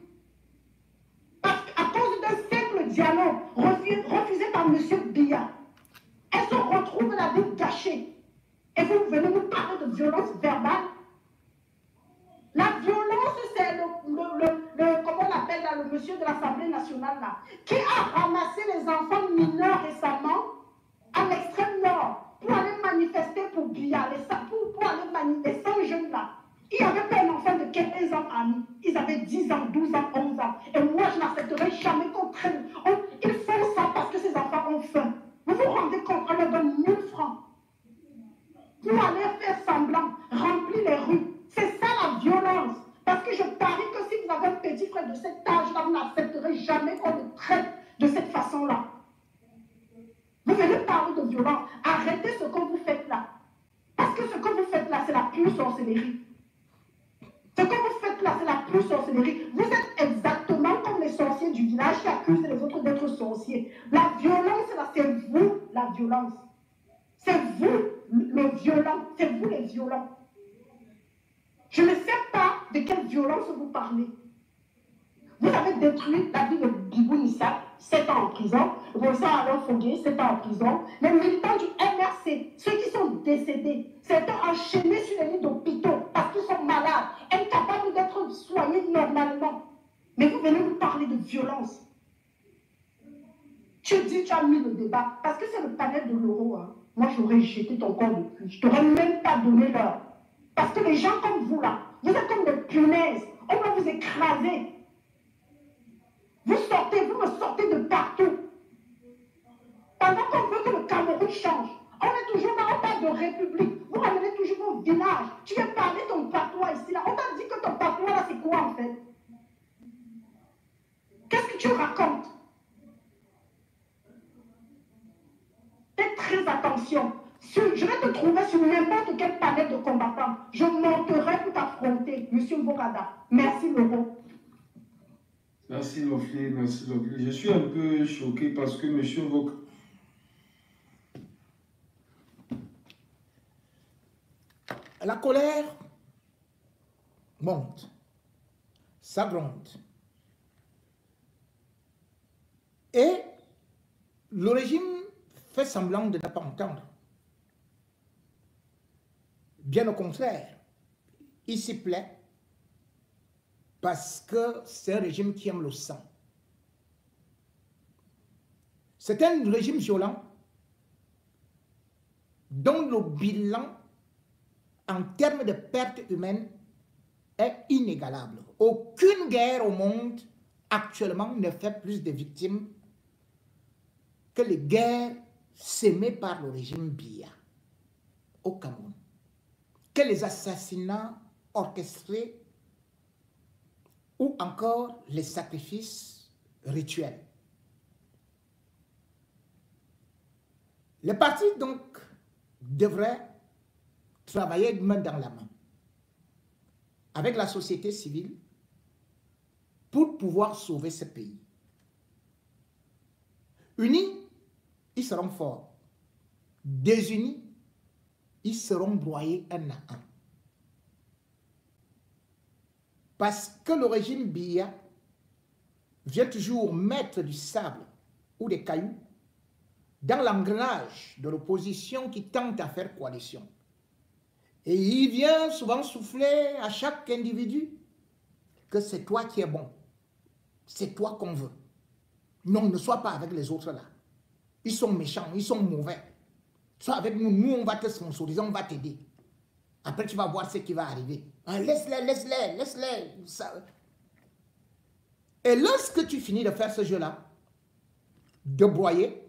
Parce qu'à cause d'un simple dialogue refusé par M. Biya, elles se retrouvent la vie gâchée. Et vous venez nous parler de violence verbale. La violence, c'est comment on appelle là, le monsieur de l'Assemblée nationale là, qui a ramassé les enfants mineurs récemment à l'extrême nord pour aller manifester pour Biya, pour aller manifester, les 100 jeunes là. Il n'y avait pas un enfant de 15 ans à nous. Ils avaient 10 ans, 12 ans, 11 ans. Et moi, je n'accepterai jamais qu'on traîne. Ils font ça parce que ces enfants ont faim. Vous vous rendez compte, on leur donne 1000 francs pour aller faire semblant, remplir les rues. C'est ça la violence. Parce que je parie que si vous avez un petit frère de cet âge-là, vous n'accepterez jamais qu'on le traite de cette façon-là. Vous venez parler de violence. Arrêtez ce que vous faites là. Parce que ce que vous faites là, c'est la pure sorcellerie. Ce que vous faites là, c'est la pure sorcellerie. Vous êtes exactement comme les sorciers du village qui accusent les autres d'être sorciers. La violence, là, c'est vous, la violence. C'est vous, le violent. C'est vous, les violents. Je ne sais pas de quelle violence vous parlez. Vous avez détruit la vie de Bibou Nissa, 7 ans en prison. Rosa Alain Foguet, 7 ans en prison. Les militants du MRC, ceux qui sont décédés, certains enchaînés sur les lits d'hôpitaux parce qu'ils sont malades, incapables d'être soignés normalement. Mais vous venez nous parler de violence. Tu dis, tu as mis le débat, parce que c'est le panel de l'euro. Hein. Moi, j'aurais jeté ton corps depuis. Je ne t'aurais même pas donné l'heure. Parce que les gens comme vous là, vous êtes comme des punaises. On va vous écraser. Vous me sortez de partout. Pendant qu'on veut que le Cameroun change, on est toujours là, on parle de république. Vous ramenez toujours vos villages. Tu viens parler ton patois ici là. On t'a dit que ton patois là, c'est quoi en fait? Qu'est-ce que tu racontes? Faites très attention. Je vais te trouver sur n'importe quel panel de combattants. Je monterai pour t'affronter, M. Bokada. Merci, Laurent. Merci, Loflé. Merci, Loflé. Je suis un peu choqué parce que M. Bokada... La colère monte, s'augmente. Et le régime fait semblant de ne pas entendre. Bien au contraire, il s'y plaît parce que c'est un régime qui aime le sang. C'est un régime violent dont le bilan en termes de pertes humaines est inégalable. Aucune guerre au monde actuellement ne fait plus de victimes que les guerres sémées par le régime Biya au Cameroun, que les assassinats orchestrés ou encore les sacrifices rituels. Les partis donc devraient travailler main dans la main avec la société civile pour pouvoir sauver ce pays. Unis, ils seront forts. Désunis, ils seront broyés un à un. Parce que le régime Biya vient toujours mettre du sable ou des cailloux dans l'engrenage de l'opposition qui tente à faire coalition. Et il vient souvent souffler à chaque individu que c'est toi qui es bon. C'est toi qu'on veut. Non, ne sois pas avec les autres là. Ils sont méchants, ils sont mauvais. Sois avec nous, nous on va te sponsoriser, on va t'aider. Après tu vas voir ce qui va arriver. Hein, laisse-les. Et lorsque tu finis de faire ce jeu-là, de broyer,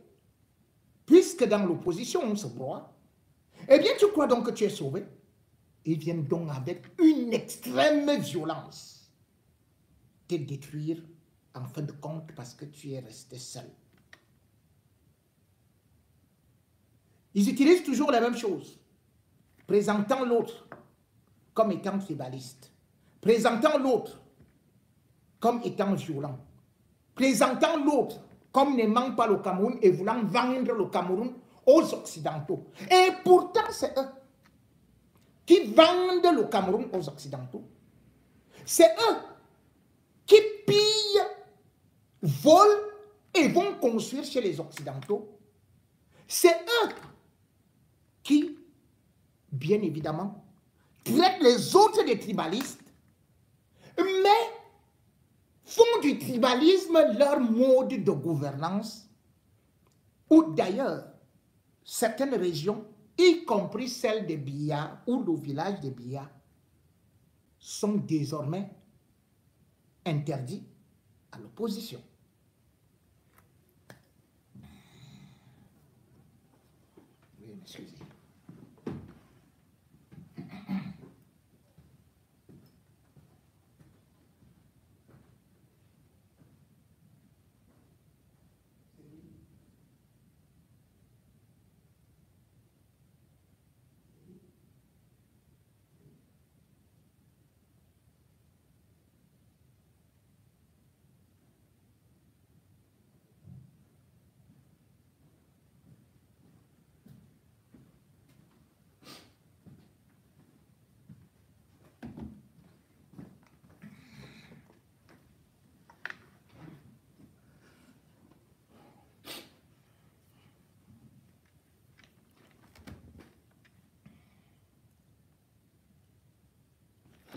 puisque dans l'opposition on se broie, eh bien tu crois donc que tu es sauvé. Ils viennent donc avec une extrême violence te détruire en fin de compte parce que tu es resté seul. Ils utilisent toujours la même chose, présentant l'autre comme étant tribaliste, présentant l'autre comme étant violent, présentant l'autre comme n'aimant pas le Cameroun et voulant vendre le Cameroun aux Occidentaux. Et pourtant, c'est eux qui vendent le Cameroun aux Occidentaux. C'est eux qui pillent, volent et vont construire chez les Occidentaux. C'est eux qui, bien évidemment, traitent les autres des tribalistes, mais font du tribalisme leur mode de gouvernance, ou d'ailleurs, certaines régions, y compris celle de Biya ou le village de Biya, sont désormais interdits à l'opposition. Oui, excusez.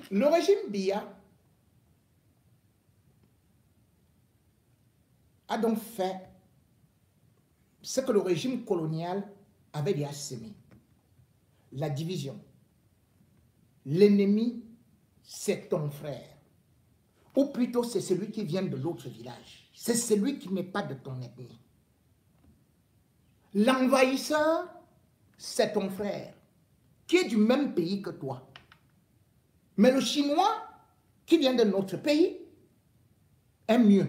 Le régime Biya a donc fait ce que le régime colonial avait déjà semé. La division. L'ennemi, c'est ton frère. Ou plutôt, c'est celui qui vient de l'autre village. C'est celui qui n'est pas de ton ethnie. L'envahisseur, c'est ton frère, qui est du même pays que toi. Mais le Chinois, qui vient de notre pays, est mieux.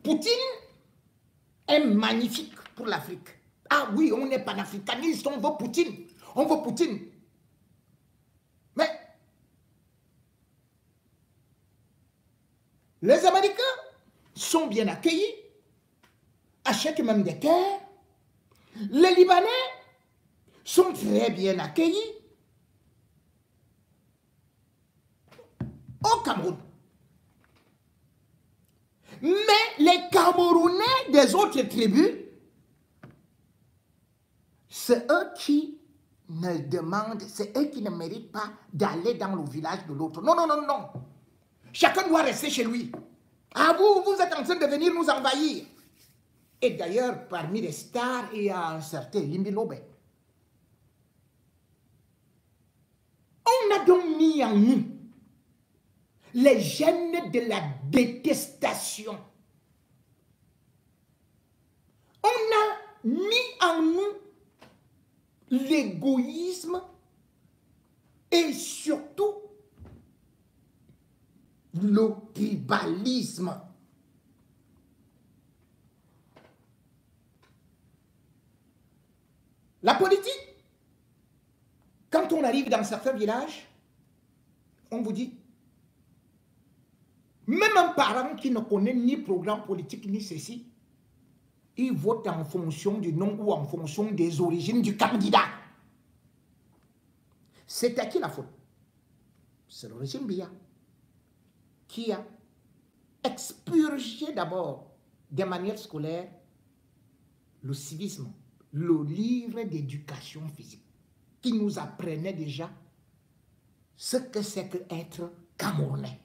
Poutine est magnifique pour l'Afrique. Ah oui, on est panafricaniste, on veut Poutine. On veut Poutine. Mais les Américains sont bien accueillis, achètent même des terres. Les Libanais sont très bien accueillis. Au Cameroun. Mais les Camerounais des autres tribus, c'est eux qui ne demandent, c'est eux qui ne méritent pas d'aller dans le village de l'autre. Non, non, non, non. Chacun doit rester chez lui. Ah, vous êtes en train de venir nous envahir. Et d'ailleurs, parmi les stars, il y a un certain Limbi Lobe. On a donc mis en nous les gènes de la détestation. On a mis en nous l'égoïsme et surtout le tribalisme. La politique, quand on arrive dans certains villages, on vous dit, même un parent qui ne connaît ni programme politique ni ceci, il vote en fonction du nom ou en fonction des origines du candidat. C'est à qui la faute? C'est le régime Biya qui a expurgé d'abord des manières scolaires le civisme, le livre d'éducation physique, qui nous apprenait déjà ce que c'est qu'être Camerounais.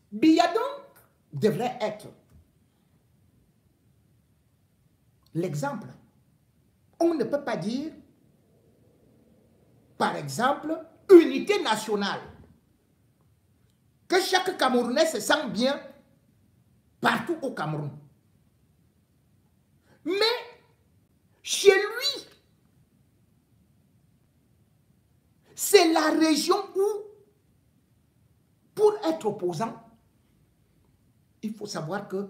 Biya donc devrait être l'exemple. On ne peut pas dire, par exemple, unité nationale. Que chaque Camerounais se sent bien partout au Cameroun. Mais chez lui, c'est la région où, pour être opposant, il faut savoir que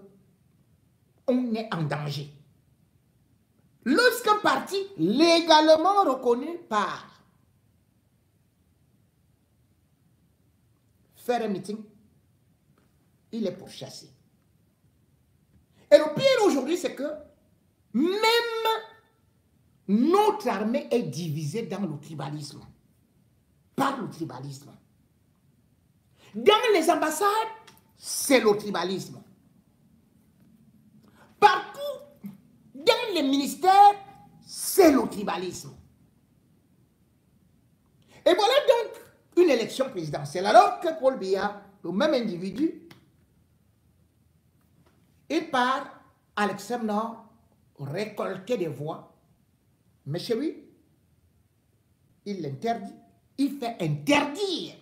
on est en danger. Lorsqu'un parti légalement reconnu par faire un meeting, il est pourchassé. Et le pire aujourd'hui, c'est que même notre armée est divisée dans le tribalisme. Par le tribalisme. Dans les ambassades, c'est le tribalisme. Partout, dans les ministères, c'est le tribalisme. Et voilà donc une élection présidentielle. Alors que Paul Biya, le même individu, il part à l'extrême nord récolter des voix. Mais chez lui, il l'interdit. Il fait interdire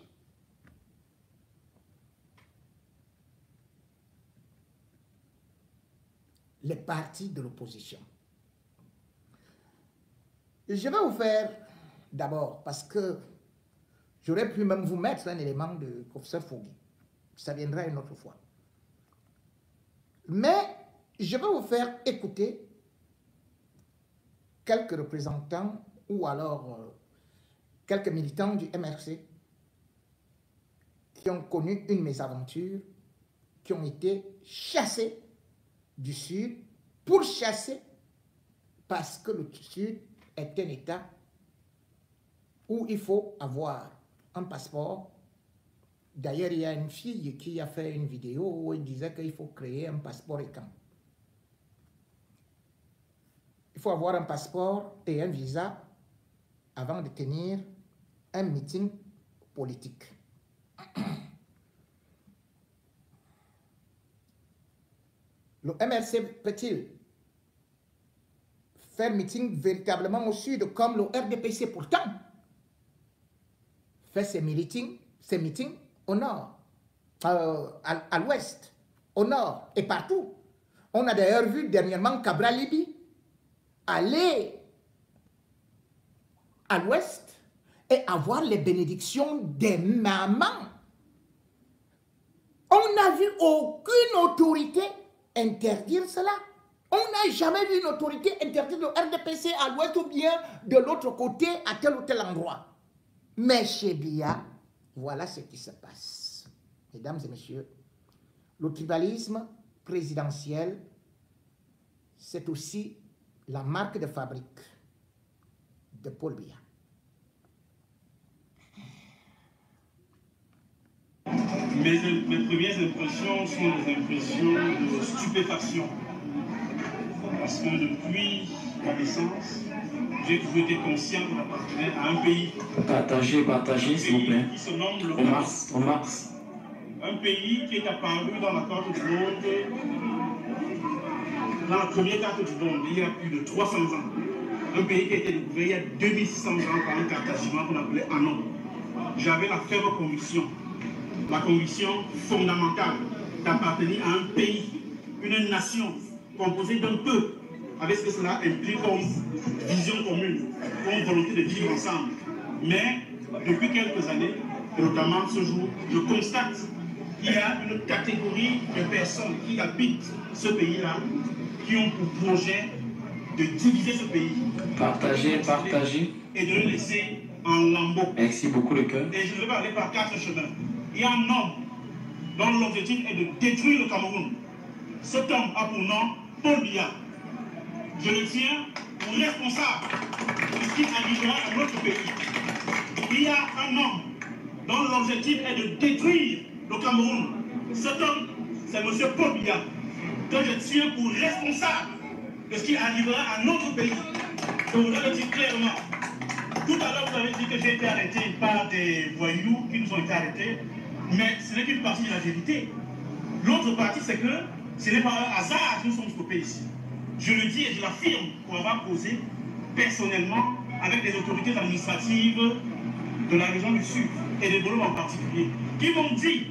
les partis de l'opposition. Je vais vous faire d'abord, parce que j'aurais pu même vous mettre un élément de professeur Fogui. Ça viendra une autre fois. Mais je vais vous faire écouter quelques représentants ou alors quelques militants du MRC qui ont connu une mésaventure, qui ont été chassés du Sud, pourchassés parce que le Sud est un État où il faut avoir un passeport. D'ailleurs, il y a une fille qui a fait une vidéo où elle disait qu'il faut créer un passeport ECAN. Il faut avoir un passeport et un visa avant de tenir un meeting politique. Le MRC peut-il faire meeting véritablement au Sud comme le RDPC pourtant fait ses meetings au Nord, à l'Ouest, au Nord et partout. On a d'ailleurs vu dernièrement Cabral Libi aller à l'Ouest et avoir les bénédictions des mamans. On n'a vu aucune autorité interdire cela. On n'a jamais vu une autorité interdire le RDPC à l'Ouest ou bien de l'autre côté à tel ou tel endroit. Mais chez Biya, voilà ce qui se passe. Mesdames et messieurs, le tribalisme présidentiel, c'est aussi la marque de fabrique de Paul Biya. Mes premières impressions sont des impressions de stupéfaction. Parce que depuis ma naissance, j'ai toujours été conscient qu'on appartenait à un pays. Partagez, s'il vous plaît. Qui se nomme le Mars. Un pays qui est apparu dans la carte du monde, dans la première carte du monde, il y a plus de 300 ans. Un pays qui a été découvert il y a 2600 ans par un Carthaginois qu'on appelait Anon. J'avais la ferme conviction, la conviction fondamentale d'appartenir à un pays, une nation composée d'un peuple, avec ce que cela implique comme vision commune, comme volonté de vivre ensemble. Mais depuis quelques années, et notamment ce jour, je constate qu'il y a une catégorie de personnes qui habitent ce pays-là, qui ont pour projet de diviser ce pays. Partagez. Et de le laisser en lambeaux. Merci beaucoup, le cœur. Et je vais aller par 4 chemins. Il y a un homme dont l'objectif est de détruire le Cameroun. Cet homme a pour nom Paul Biya. Je le tiens pour responsable de ce qui arrivera à notre pays. Il y a un homme dont l'objectif est de détruire le Cameroun. Cet homme, c'est M. Paul Biya, que je tiens pour responsable de ce qui arrivera à notre pays. Je voudrais le dire clairement. Tout à l'heure, vous avez dit que j'ai été arrêté par des voyous qui nous ont été arrêtés, mais ce n'est qu'une partie de la vérité. L'autre partie, c'est que ce n'est pas un hasard que nous sommes stoppés ici. Je le dis et je l'affirme pour avoir causé personnellement avec les autorités administratives de la région du Sud et des Bolo en particulier, qui m'ont dit,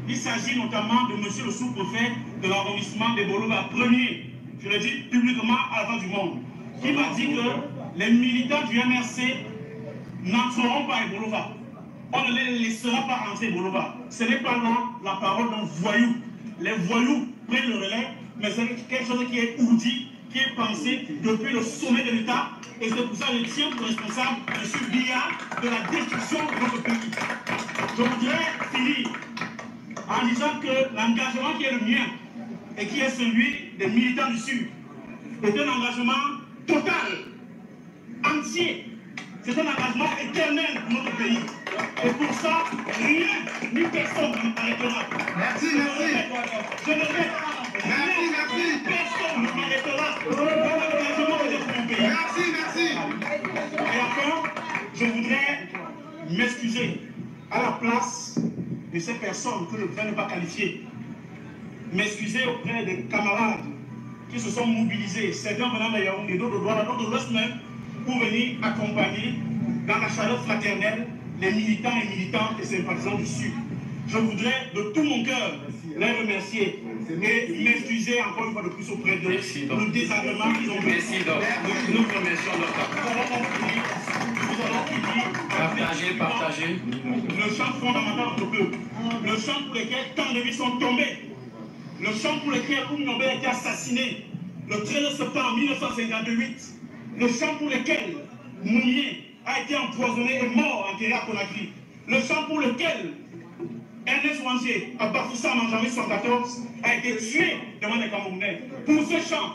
il s'agit notamment de monsieur le sous-préfet de l'arrondissement des Bolo à premier, je le dis publiquement à la fin du monde, qui m'a dit que les militants du MRC n'entreront pas à Bolova. on ne les laissera pas entrer Boloba. Ce n'est pas là la parole d'un voyou. Les voyous prennent le relais, mais c'est quelque chose qui est ourdi, qui est pensé depuis le sommet de l'État. Et c'est pour ça que je tiens pour responsable M. Biya de la destruction de notre pays. Je voudrais finir en disant que l'engagement qui est le mien et qui est celui des militants du Sud est un engagement total, entier. C'est un engagement éternel pour notre pays. Et pour ça, rien ni personne ne m'arrêtera. Merci. Je le répète. Merci. Personne ne m'arrêtera dans l'engagement que j'ai pour mon pays. Merci. Et enfin, je voudrais m'excuser à la place de ces personnes que je ne voudrais pas qualifier. M'excuser auprès des camarades qui se sont mobilisés, certains venant d'ailleurs et d'autres de l'Ouest même, pour venir accompagner dans la chaleur fraternelle les militants et militantes et sympathisants du Sud. Je voudrais de tout mon cœur les remercier et m'excuser encore une fois de plus auprès d'eux pour le désagrément qu'ils ont eu. Merci donc. Nous remercions Nous allons partager. Le chant fondamental de notre peuple. Le chant pour lequel tant de vies sont tombées. Le chant pour lequel Oumnobé a été assassiné le 13 septembre 1958. Le chant pour lequel Moumien a été empoisonné et mort enterré à Conakry. Le chant pour lequel Ernest Wanger, à Bafoussam en janvier 1974, a été tué devant les Camerounais. Pour ce chant,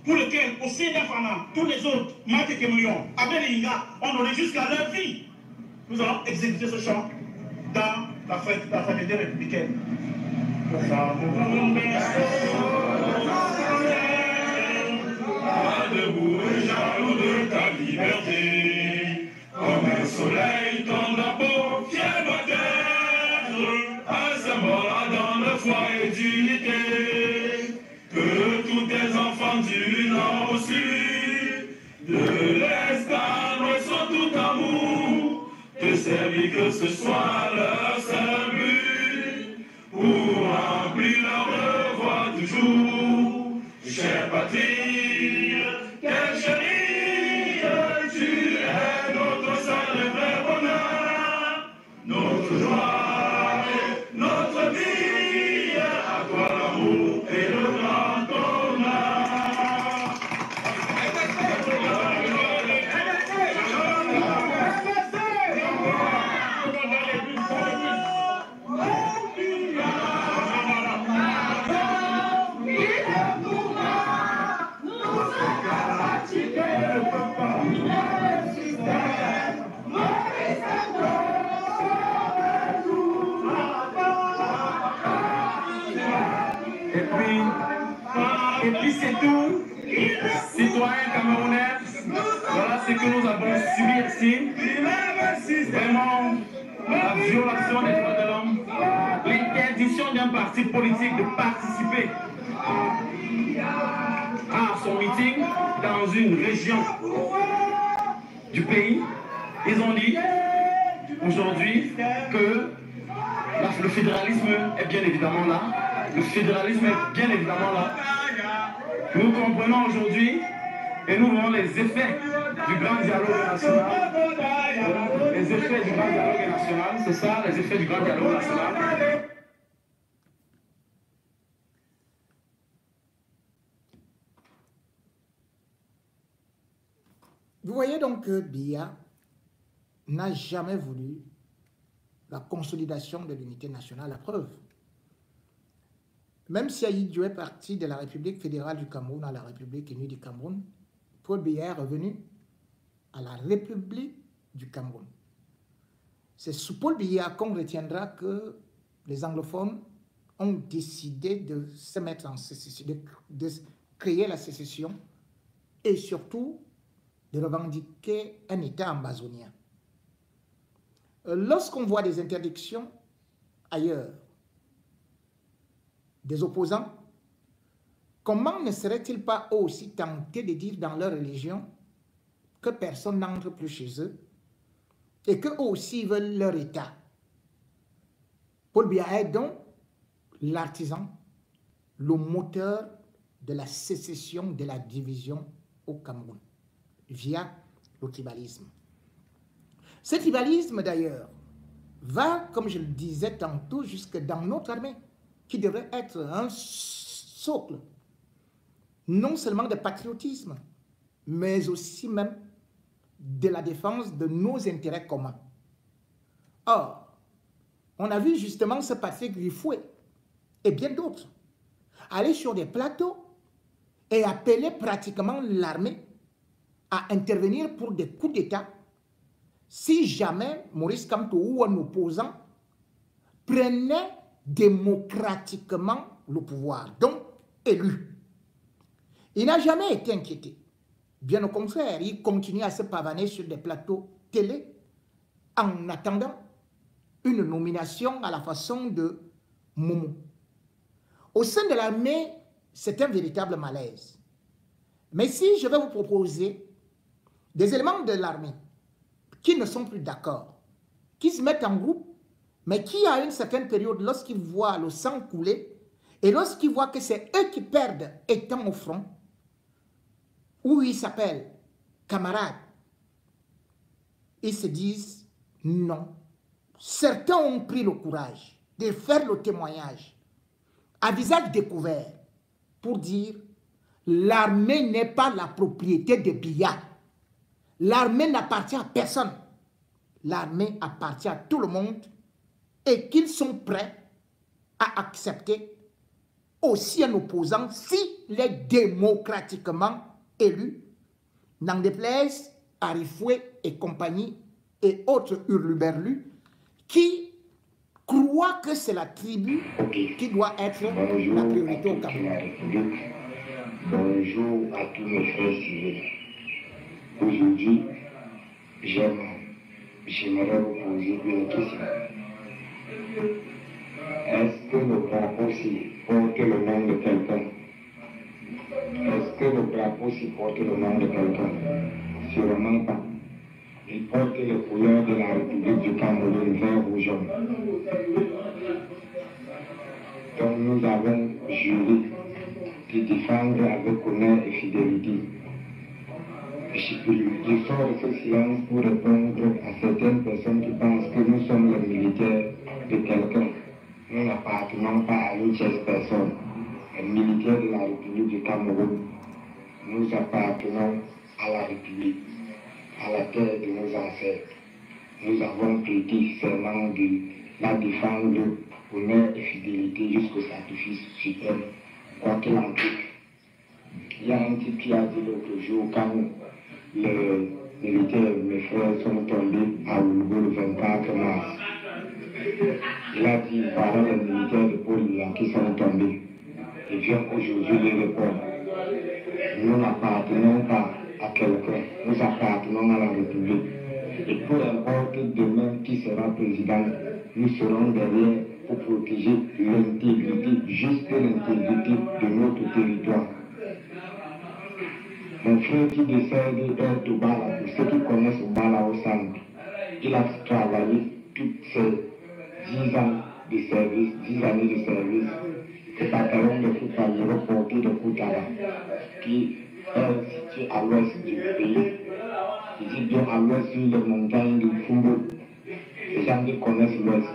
pour lequel, au CNFANA, tous les autres, Mate Kemlion, Abel et Inga, ont donné jusqu'à leur vie. Nous allons exécuter ce chant dans la fraternité républicaine. Debout et jaloux de ta liberté, comme un soleil dans la peau, fier doit être un symbole dans le foyer d'unité, que tous tes enfants du nord au sud, de l'est à l'ouest sont tout amour, te servir que ce soit leur seul but, pour remplir leur devoir du jour, chère patrie. Quelle chérie, tu es notre seul et vrai bonheur, notre joie, notre vie, à toi l'amour et le grand honneur. Et puis c'est tout, citoyens camerounais, voilà ce que nous avons subi ici. Vraiment, la violation des droits de l'homme, l'interdiction d'un parti politique de participer à son meeting dans une région du pays. Ils ont dit aujourd'hui que le fédéralisme est bien évidemment là. Le fédéralisme est bien évidemment là. Nous comprenons aujourd'hui et nous voyons les effets du grand dialogue national. Les effets du grand dialogue national, c'est ça, les effets du grand dialogue national. Vous voyez donc que Biya n'a jamais voulu la consolidation de l'unité nationale, la preuve. Même si Ahidjo est parti de la République fédérale du Cameroun à la République unie du Cameroun, Paul Biya est revenu à la République du Cameroun. C'est sous Paul Biya qu'on retiendra que les anglophones ont décidé de se mettre en sécession, de créer la sécession et surtout de revendiquer un État amazonien. Lorsqu'on voit des interdictions ailleurs, des opposants, comment ne seraient-ils pas eux aussi tentés de dire dans leur religion que personne n'entre plus chez eux et qu'eux aussi veulent leur État? Paul Biya est donc l'artisan, le moteur de la sécession, de la division au Cameroun, via le tribalisme. Ce tribalisme d'ailleurs va, comme je le disais tantôt, jusque dans notre armée, qui devrait être un socle, non seulement de patriotisme, mais aussi même de la défense de nos intérêts communs. Or, on a vu justement ce Patrick Rifoué et bien d'autres aller sur des plateaux et appeler pratiquement l'armée à intervenir pour des coups d'État si jamais Maurice Kamto ou un opposant prenait démocratiquement le pouvoir, donc élu. Il n'a jamais été inquiété. Bien au contraire, il continue à se pavaner sur des plateaux télé en attendant une nomination à la façon de Momo. Au sein de l'armée, c'est un véritable malaise. Mais si je vais vous proposer des éléments de l'armée qui ne sont plus d'accord, qui se mettent en groupe, mais qui à une certaine période, lorsqu'ils voient le sang couler, et lorsqu'ils voient que c'est eux qui perdent étant au front, où ils s'appellent camarades, ils se disent non. Certains ont pris le courage de faire le témoignage à visage découvert pour dire l'armée n'est pas la propriété de Biya. L'armée n'appartient à personne. L'armée appartient à tout le monde et qu'ils sont prêts à accepter aussi un opposant s'il est démocratiquement élu, n'en déplaise à Rifoué et compagnie et autres hurluberlus qui croient que c'est la tribu qui doit être la priorité au Cameroun. Bonjour à tous mes frères civils. Aujourd'hui, j'aimerais vous poser une question. Est-ce que le drapeau porte le nom de quelqu'un? Est-ce que le drapeau porte le nom de quelqu'un? Sûrement pas. Il porte les couleurs de la République du Cameroun, vert ou jaune. Donc nous avons juré de défendre avec honneur et fidélité. Je sors de ce silence pour répondre à certaines personnes qui pensent que nous sommes les militaires de quelqu'un. Nous n'appartenons pas à une tierce personne. Les militaires de la République du Cameroun, nous appartenons à la République, à la terre de nos ancêtres. Nous avons prêté serment de la défendre, honneur et fidélité jusqu'au sacrifice suprême, quoi qu'il en coûte. Il y a un type qui a dit l'autre jour, quand les militaires, mes frères, sont tombés à Oulogo le 24 mars, il a dit, voilà les militaires de Paul qui sont tombés. Et vient aujourd'hui les répondre. Nous n'appartenons pas à quelqu'un, nous appartenons à la République. Et peu importe demain qui sera président, nous serons derrière pour protéger l'intégrité, juste l'intégrité de notre territoire. Mon frère qui décède est Toubala, pour ceux qui connaissent Toubala au centre, il a travaillé toutes ces 10 ans de service, 10 années de service. Le bataillon de foot aéroporté de Koutara, qui est situé à l'ouest du pays. Il dit bien à l'ouest sur les montagnes du Fumbo. Les gens qui connaissent l'ouest.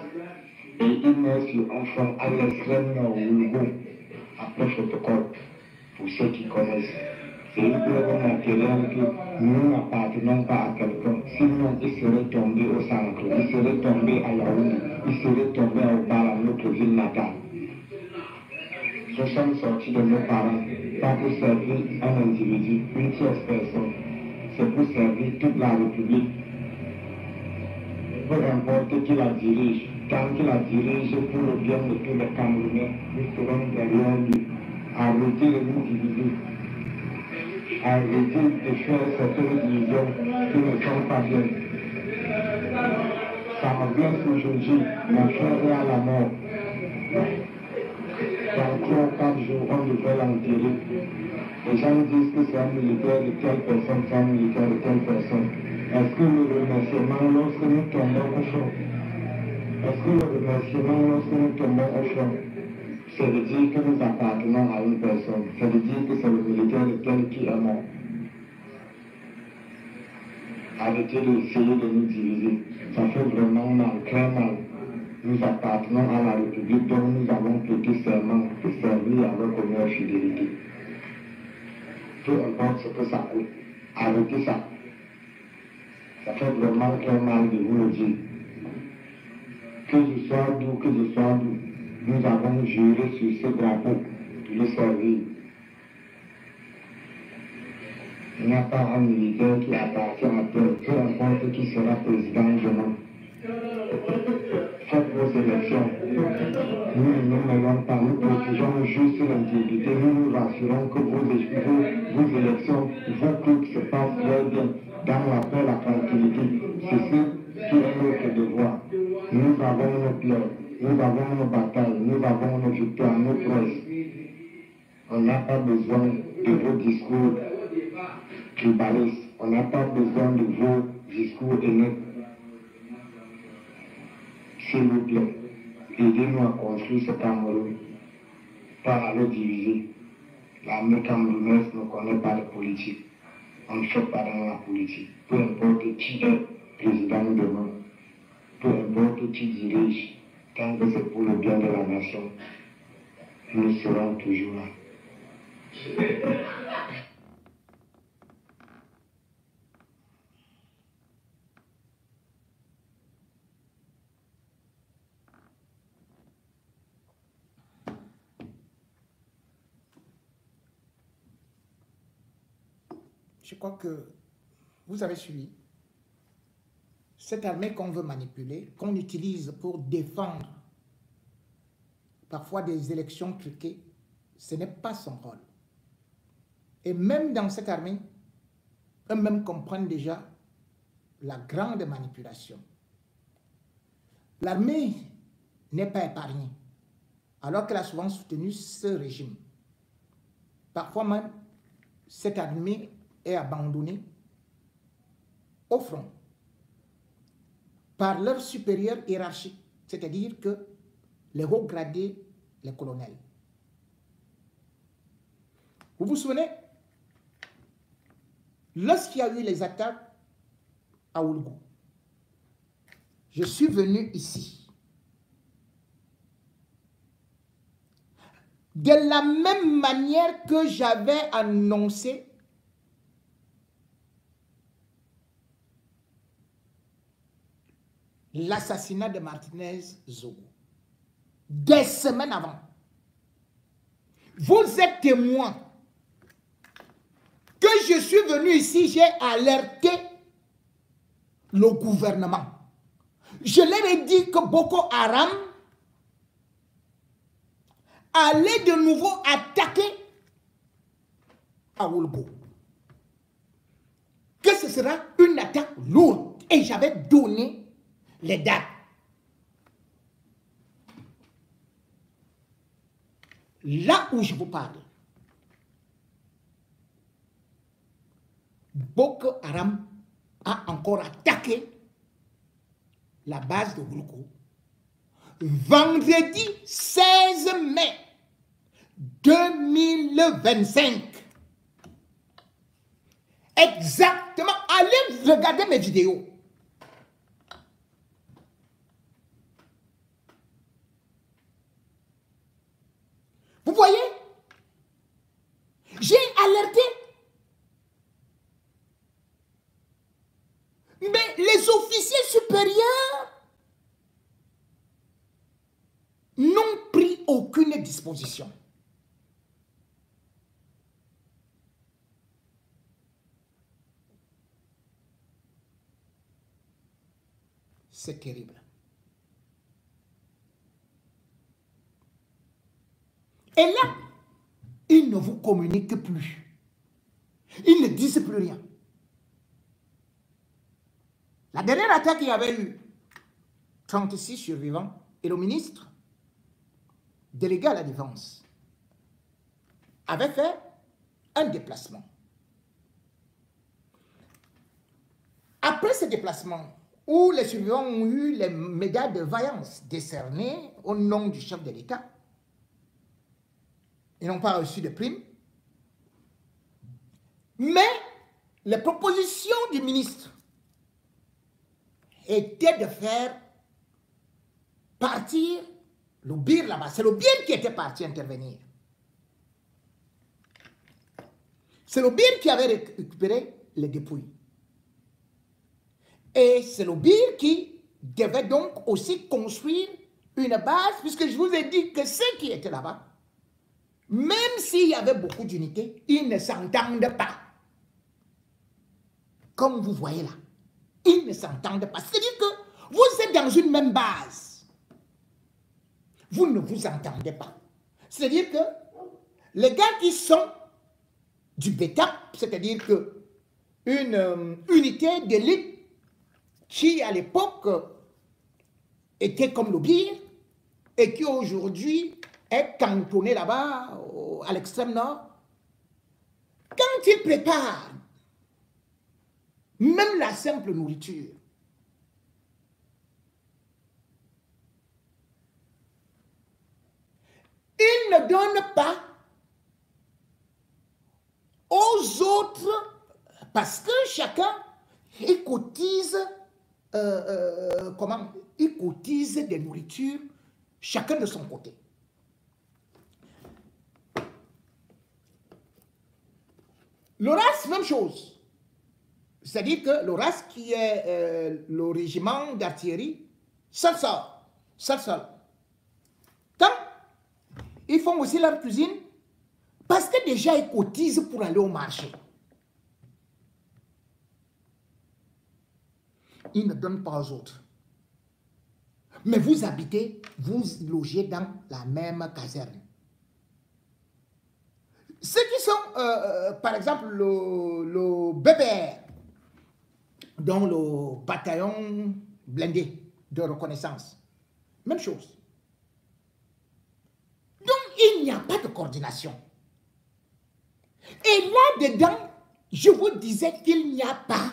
Et il meurt sur un front à l'extrême nord Oulogo, après Photocop, pour ceux qui connaissent. C'est une preuve matérielle que nous n'appartenons pas à quelqu'un. Sinon, il serait tombé au centre, il serait tombé à Yaoundé, il serait tombé à Obala, notre ville natale. Nous sommes sortis de nos parents, pas pour servir un individu, une tierce personne. C'est pour servir toute la République. Peu importe qui la dirige, tant qu'il la dirige pour le bien de tous les Camerounais, nous serons derrière lui. Arrêtez les individus. Arrêtez de faire certaines divisions qui ne sont pas bien. Ça me blesse aujourd'hui, mon frère est à la mort. Dans 3 ou 4 jours, on devrait l'enterrer. Les gens disent que c'est un militaire de telle personne, c'est un militaire de telle personne. Est-ce que le remerciement lorsque nous tombons au front, est-ce que le remerciement lorsque nous tombons au front, c'est de dire que nous appartenons à une personne, c'est de dire que c'est le militaire de tel qui est mort? Arrêtez d'essayer de nous diviser. Ça fait vraiment mal, très mal. Nous appartenons à la République dont nous avons prêté serment de servir avec honneur et fidélité. Peu importe ce que ça coûte, arrêtez ça. Ça fait vraiment très mal de vous le dire. Que je sois d'où, nous avons juré sur ce drapeau de le servir. Il n'y a pas un militaire qui appartient à terre, peu importe qui sera président demain. Faites vos élections. Nous ne nous mêlons pas, nous protégeons juste l'intégrité. Nous nous rassurons que vos élections, vos trucs se passent très bien, dans la paix, la tranquillité. C'est ce qui est notre devoir. Nous avons nos pleurs, nous avons nos batailles, nous avons nos victoires, nos prouesses. On n'a pas besoin de vos discours tribalistes. On n'a pas besoin de vos discours haineux. S'il vous plaît, aidez-nous à construire ce Cameroun, pas à le diviser. L'armée camerounaise ne connaît pas de politique. On ne fait pas dans la politique. Peu importe qui est président demain, peu importe qui dirige, tant que c'est pour le bien de la nation, nous serons toujours là. Je crois que vous avez suivi. Cette armée qu'on veut manipuler, qu'on utilise pour défendre parfois des élections truquées, ce n'est pas son rôle. Et même dans cette armée, eux-mêmes comprennent déjà la grande manipulation. L'armée n'est pas épargnée, alors qu'elle a souvent soutenu ce régime. Parfois même, cette armée est abandonnée au front par leur supérieur hiérarchique, c'est-à-dire que les hauts gradés, les colonels. Vous vous souvenez, lorsqu'il y a eu les attaques à Oulgou, je suis venu ici. De la même manière que j'avais annoncé l'assassinat de Martinez Zogo, des semaines avant. Vous êtes témoin que je suis venu ici, j'ai alerté le gouvernement. Je leur ai dit que Boko Haram allait de nouveau attaquer à Oulgou. Que ce sera une attaque lourde. Et j'avais donné les dates. Là où je vous parle, Boko Haram a encore attaqué la base de Oulgou vendredi 16 mai 2025. Exactement. Allez regarder mes vidéos. Vous voyez? J'ai alerté. Mais les officiers supérieurs n'ont pris aucune disposition. C'est terrible. Et là, ils ne vous communiquent plus. Ils ne disent plus rien. La dernière attaque, il y avait eu 36 survivants et le ministre, délégué à la défense, avait fait un déplacement. Après ce déplacement, où les survivants ont eu les médailles de vaillance décernées au nom du chef de l'État, ils n'ont pas reçu de primes. Mais les propositions du ministre était de faire partir le Bir là-bas. C'est le Bir qui était parti intervenir. C'est le Bir qui avait récupéré les dépouilles. Et c'est le Bir qui devait donc aussi construire une base, puisque je vous ai dit que ceux qui étaient là-bas, même s'il y avait beaucoup d'unités, ils ne s'entendent pas. Comme vous voyez là, ils ne s'entendent pas. C'est-à-dire que vous êtes dans une même base. Vous ne vous entendez pas. C'est-à-dire que les gars qui sont du BETAP, c'est-à-dire que une unité d'élite qui à l'époque était comme le Bir et qui aujourd'hui est cantonné là-bas à l'extrême nord, quand ils préparent même la simple nourriture, ils ne donnent pas aux autres parce que chacun il cotise il cotise des nourritures chacun de son côté. Le RAS, même chose. C'est-à-dire que le RAS qui est le régiment d'artillerie, seul. Quand ils font aussi leur cuisine, parce que déjà ils cotisent pour aller au marché. Ils ne donnent pas aux autres. Mais vous habitez, vous logez dans la même caserne. Ceux qui sont, par exemple, le BPR, dans le bataillon blindé de reconnaissance, même chose. Donc, il n'y a pas de coordination. Et là-dedans, je vous disais qu'il n'y a pas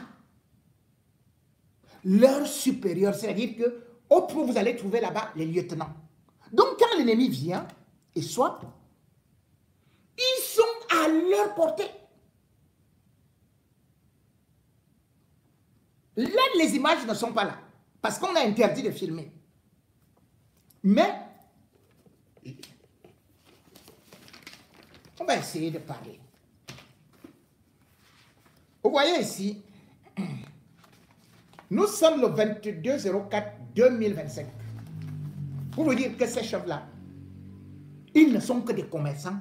leur supérieur, c'est-à-dire que vous allez trouver là-bas les lieutenants. Donc, quand l'ennemi vient et soit, ils sont à leur portée. Là, les images ne sont pas là, parce qu'on a interdit de filmer. Mais, on va essayer de parler. Vous voyez ici, nous sommes le 22/04/2025. Pour vous dire que ces chefs-là, ils ne sont que des commerçants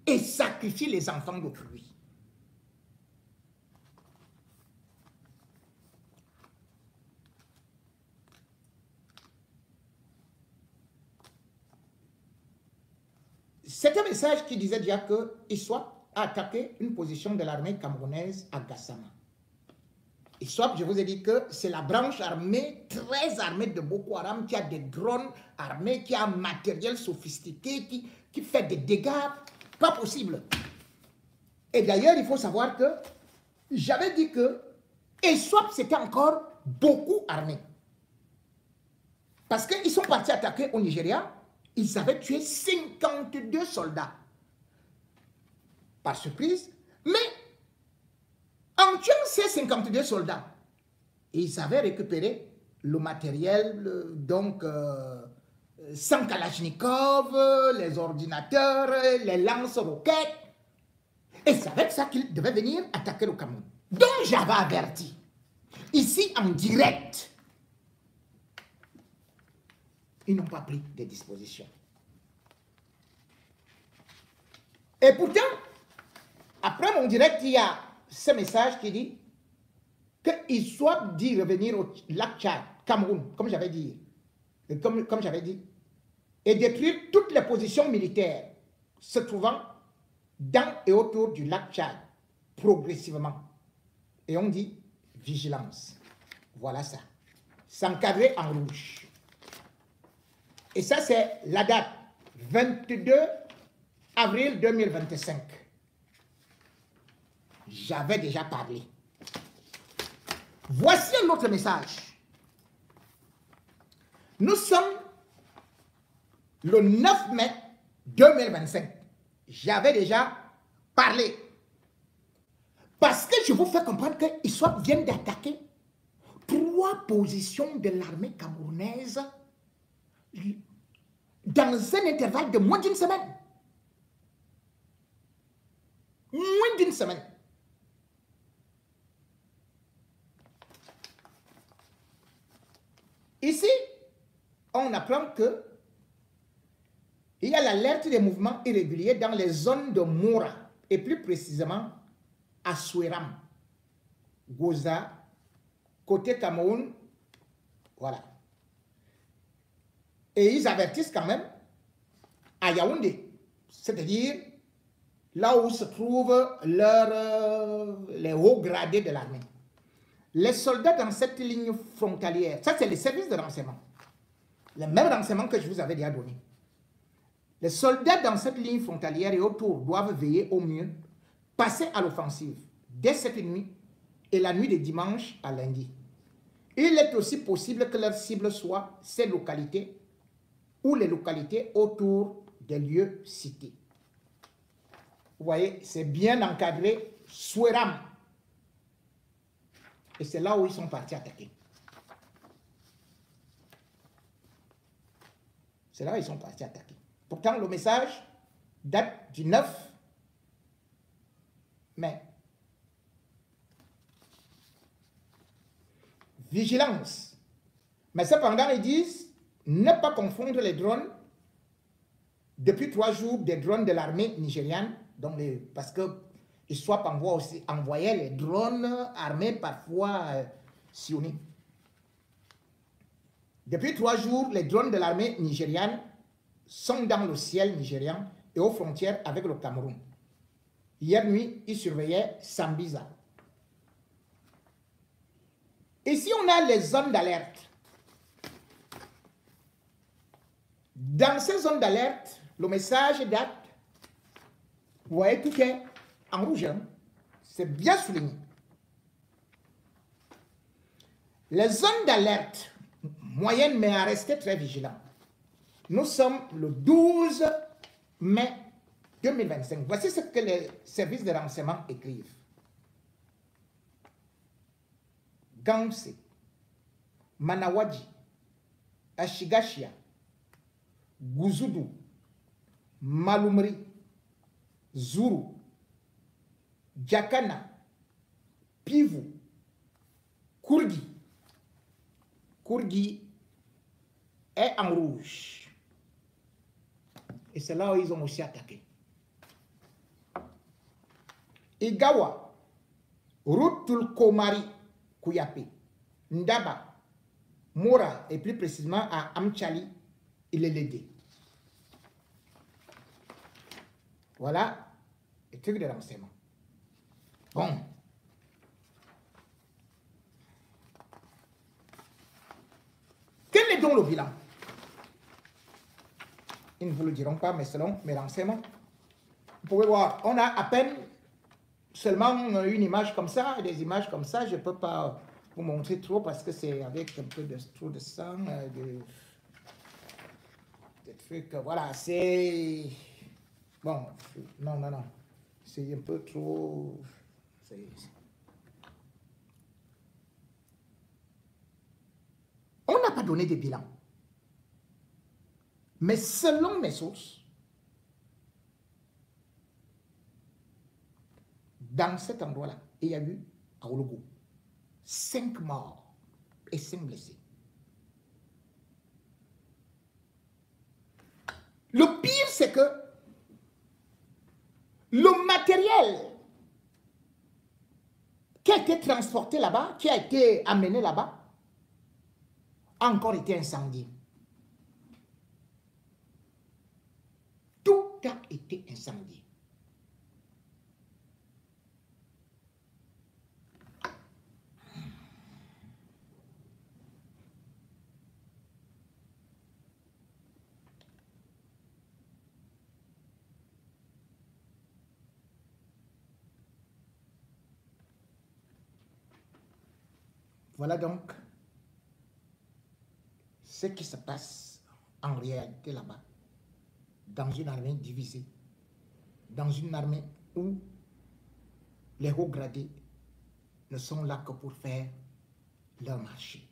et sacrifient les enfants d'autrui. C'est un message qui disait déjà que ISWAP a attaqué une position de l'armée camerounaise à Gassama. ISWAP, je vous ai dit que c'est la branche armée, très armée de Boko Haram, qui a des drones armés, qui a un matériel sophistiqué, qui fait des dégâts pas possibles. Et d'ailleurs, il faut savoir que j'avais dit que ISWAP, c'était encore beaucoup armé. Parce qu'ils sont partis attaquer au Nigeria, ils avaient tué 52 soldats. Par surprise, mais en tuant ces 52 soldats, ils avaient récupéré le matériel, donc sans Kalachnikov, les ordinateurs, les lance-roquettes. Et c'est avec ça qu'ils devaient venir attaquer le Cameroun. Donc j'avais averti, ici en direct, ils n'ont pas pris de dispositions. Et pourtant, après mon direct, il y a ce message qui dit qu'il soit dit revenir au lac Tchad, Cameroun, comme j'avais dit, et détruire toutes les positions militaires se trouvant dans et autour du lac Tchad, progressivement. Et on dit vigilance. Voilà ça. S'encadrer en rouge. Et ça, c'est la date 22 avril 2025. J'avais déjà parlé. Voici un autre message. Nous sommes le 9 mai 2025. J'avais déjà parlé. Parce que je vous fais comprendre que ISWAP viennent d'attaquer 3 3 positions de l'armée camerounaise dans un intervalle de moins d'une semaine. Moins d'une semaine. Ici, on apprend que il y a l'alerte des mouvements irréguliers dans les zones de Moura, et plus précisément à Souéram, Goza, côté Cameroun, voilà. Et ils avertissent quand même à Yaoundé, c'est-à-dire là où se trouvent les hauts gradés de l'armée. Les soldats dans cette ligne frontalière, ça c'est les services de renseignement, les mêmes renseignements que je vous avais déjà donnés. Les soldats dans cette ligne frontalière et autour doivent veiller au mieux, passer à l'offensive dès cette nuit et la nuit de dimanche à lundi. Il est aussi possible que leur cible soit ces localités ou les localités autour des lieux cités. Vous voyez, c'est bien encadré, Souéram. Et c'est là où ils sont partis attaquer. C'est là où ils sont partis attaquer. Pourtant, le message date du 9 mai. Vigilance. Mais cependant, ils disent ne pas confondre les drones. Depuis 3 jours, des drones de l'armée nigériane, donc parce que ISWAP envoyait les drones armés parfois sionis. Depuis 3 jours, les drones de l'armée nigériane sont dans le ciel nigérian et aux frontières avec le Cameroun. Hier nuit, ils surveillaient Sambiza. Ici, on a les zones d'alerte. Dans ces zones d'alerte, le message date, vous voyez, tout est en rouge. Hein? C'est bien souligné. Les zones d'alerte moyennes, mais à rester très vigilants. Nous sommes le 12 mai 2025. Voici ce que les services de renseignement écrivent. Gamse, Manawadji, Ashigashia, Gouzoudou, Malumri, Zuru, Djakana, Pivou, Kourgi. Kourgi est en rouge. Et c'est là où ils ont aussi attaqué. Igawa, Routul Komari, Kouyapé, Ndaba, Mora, et plus précisément à Amchali, il est l'aidé. Voilà les trucs de renseignement. Bon. Quel est donc le bilan? Ils ne vous le diront pas, mais selon mes renseignements, vous pouvez voir, on a à peine seulement une image comme ça, des images comme ça, je ne peux pas vous montrer trop parce que c'est avec un peu trop de sang, des trucs, voilà, c'est... Bon, non, c'est un peu trop... On n'a pas donné de bilan. Mais selon mes sources, dans cet endroit-là, il y a eu, à Ologo, 5 morts et 5 blessés. Le pire, c'est que le matériel qui a été transporté là-bas, qui a été amené là-bas, a encore été incendié. Tout a été incendié. Voilà donc ce qui se passe en réalité là-bas, dans une armée divisée, dans une armée où les hauts gradés ne sont là que pour faire leur marché.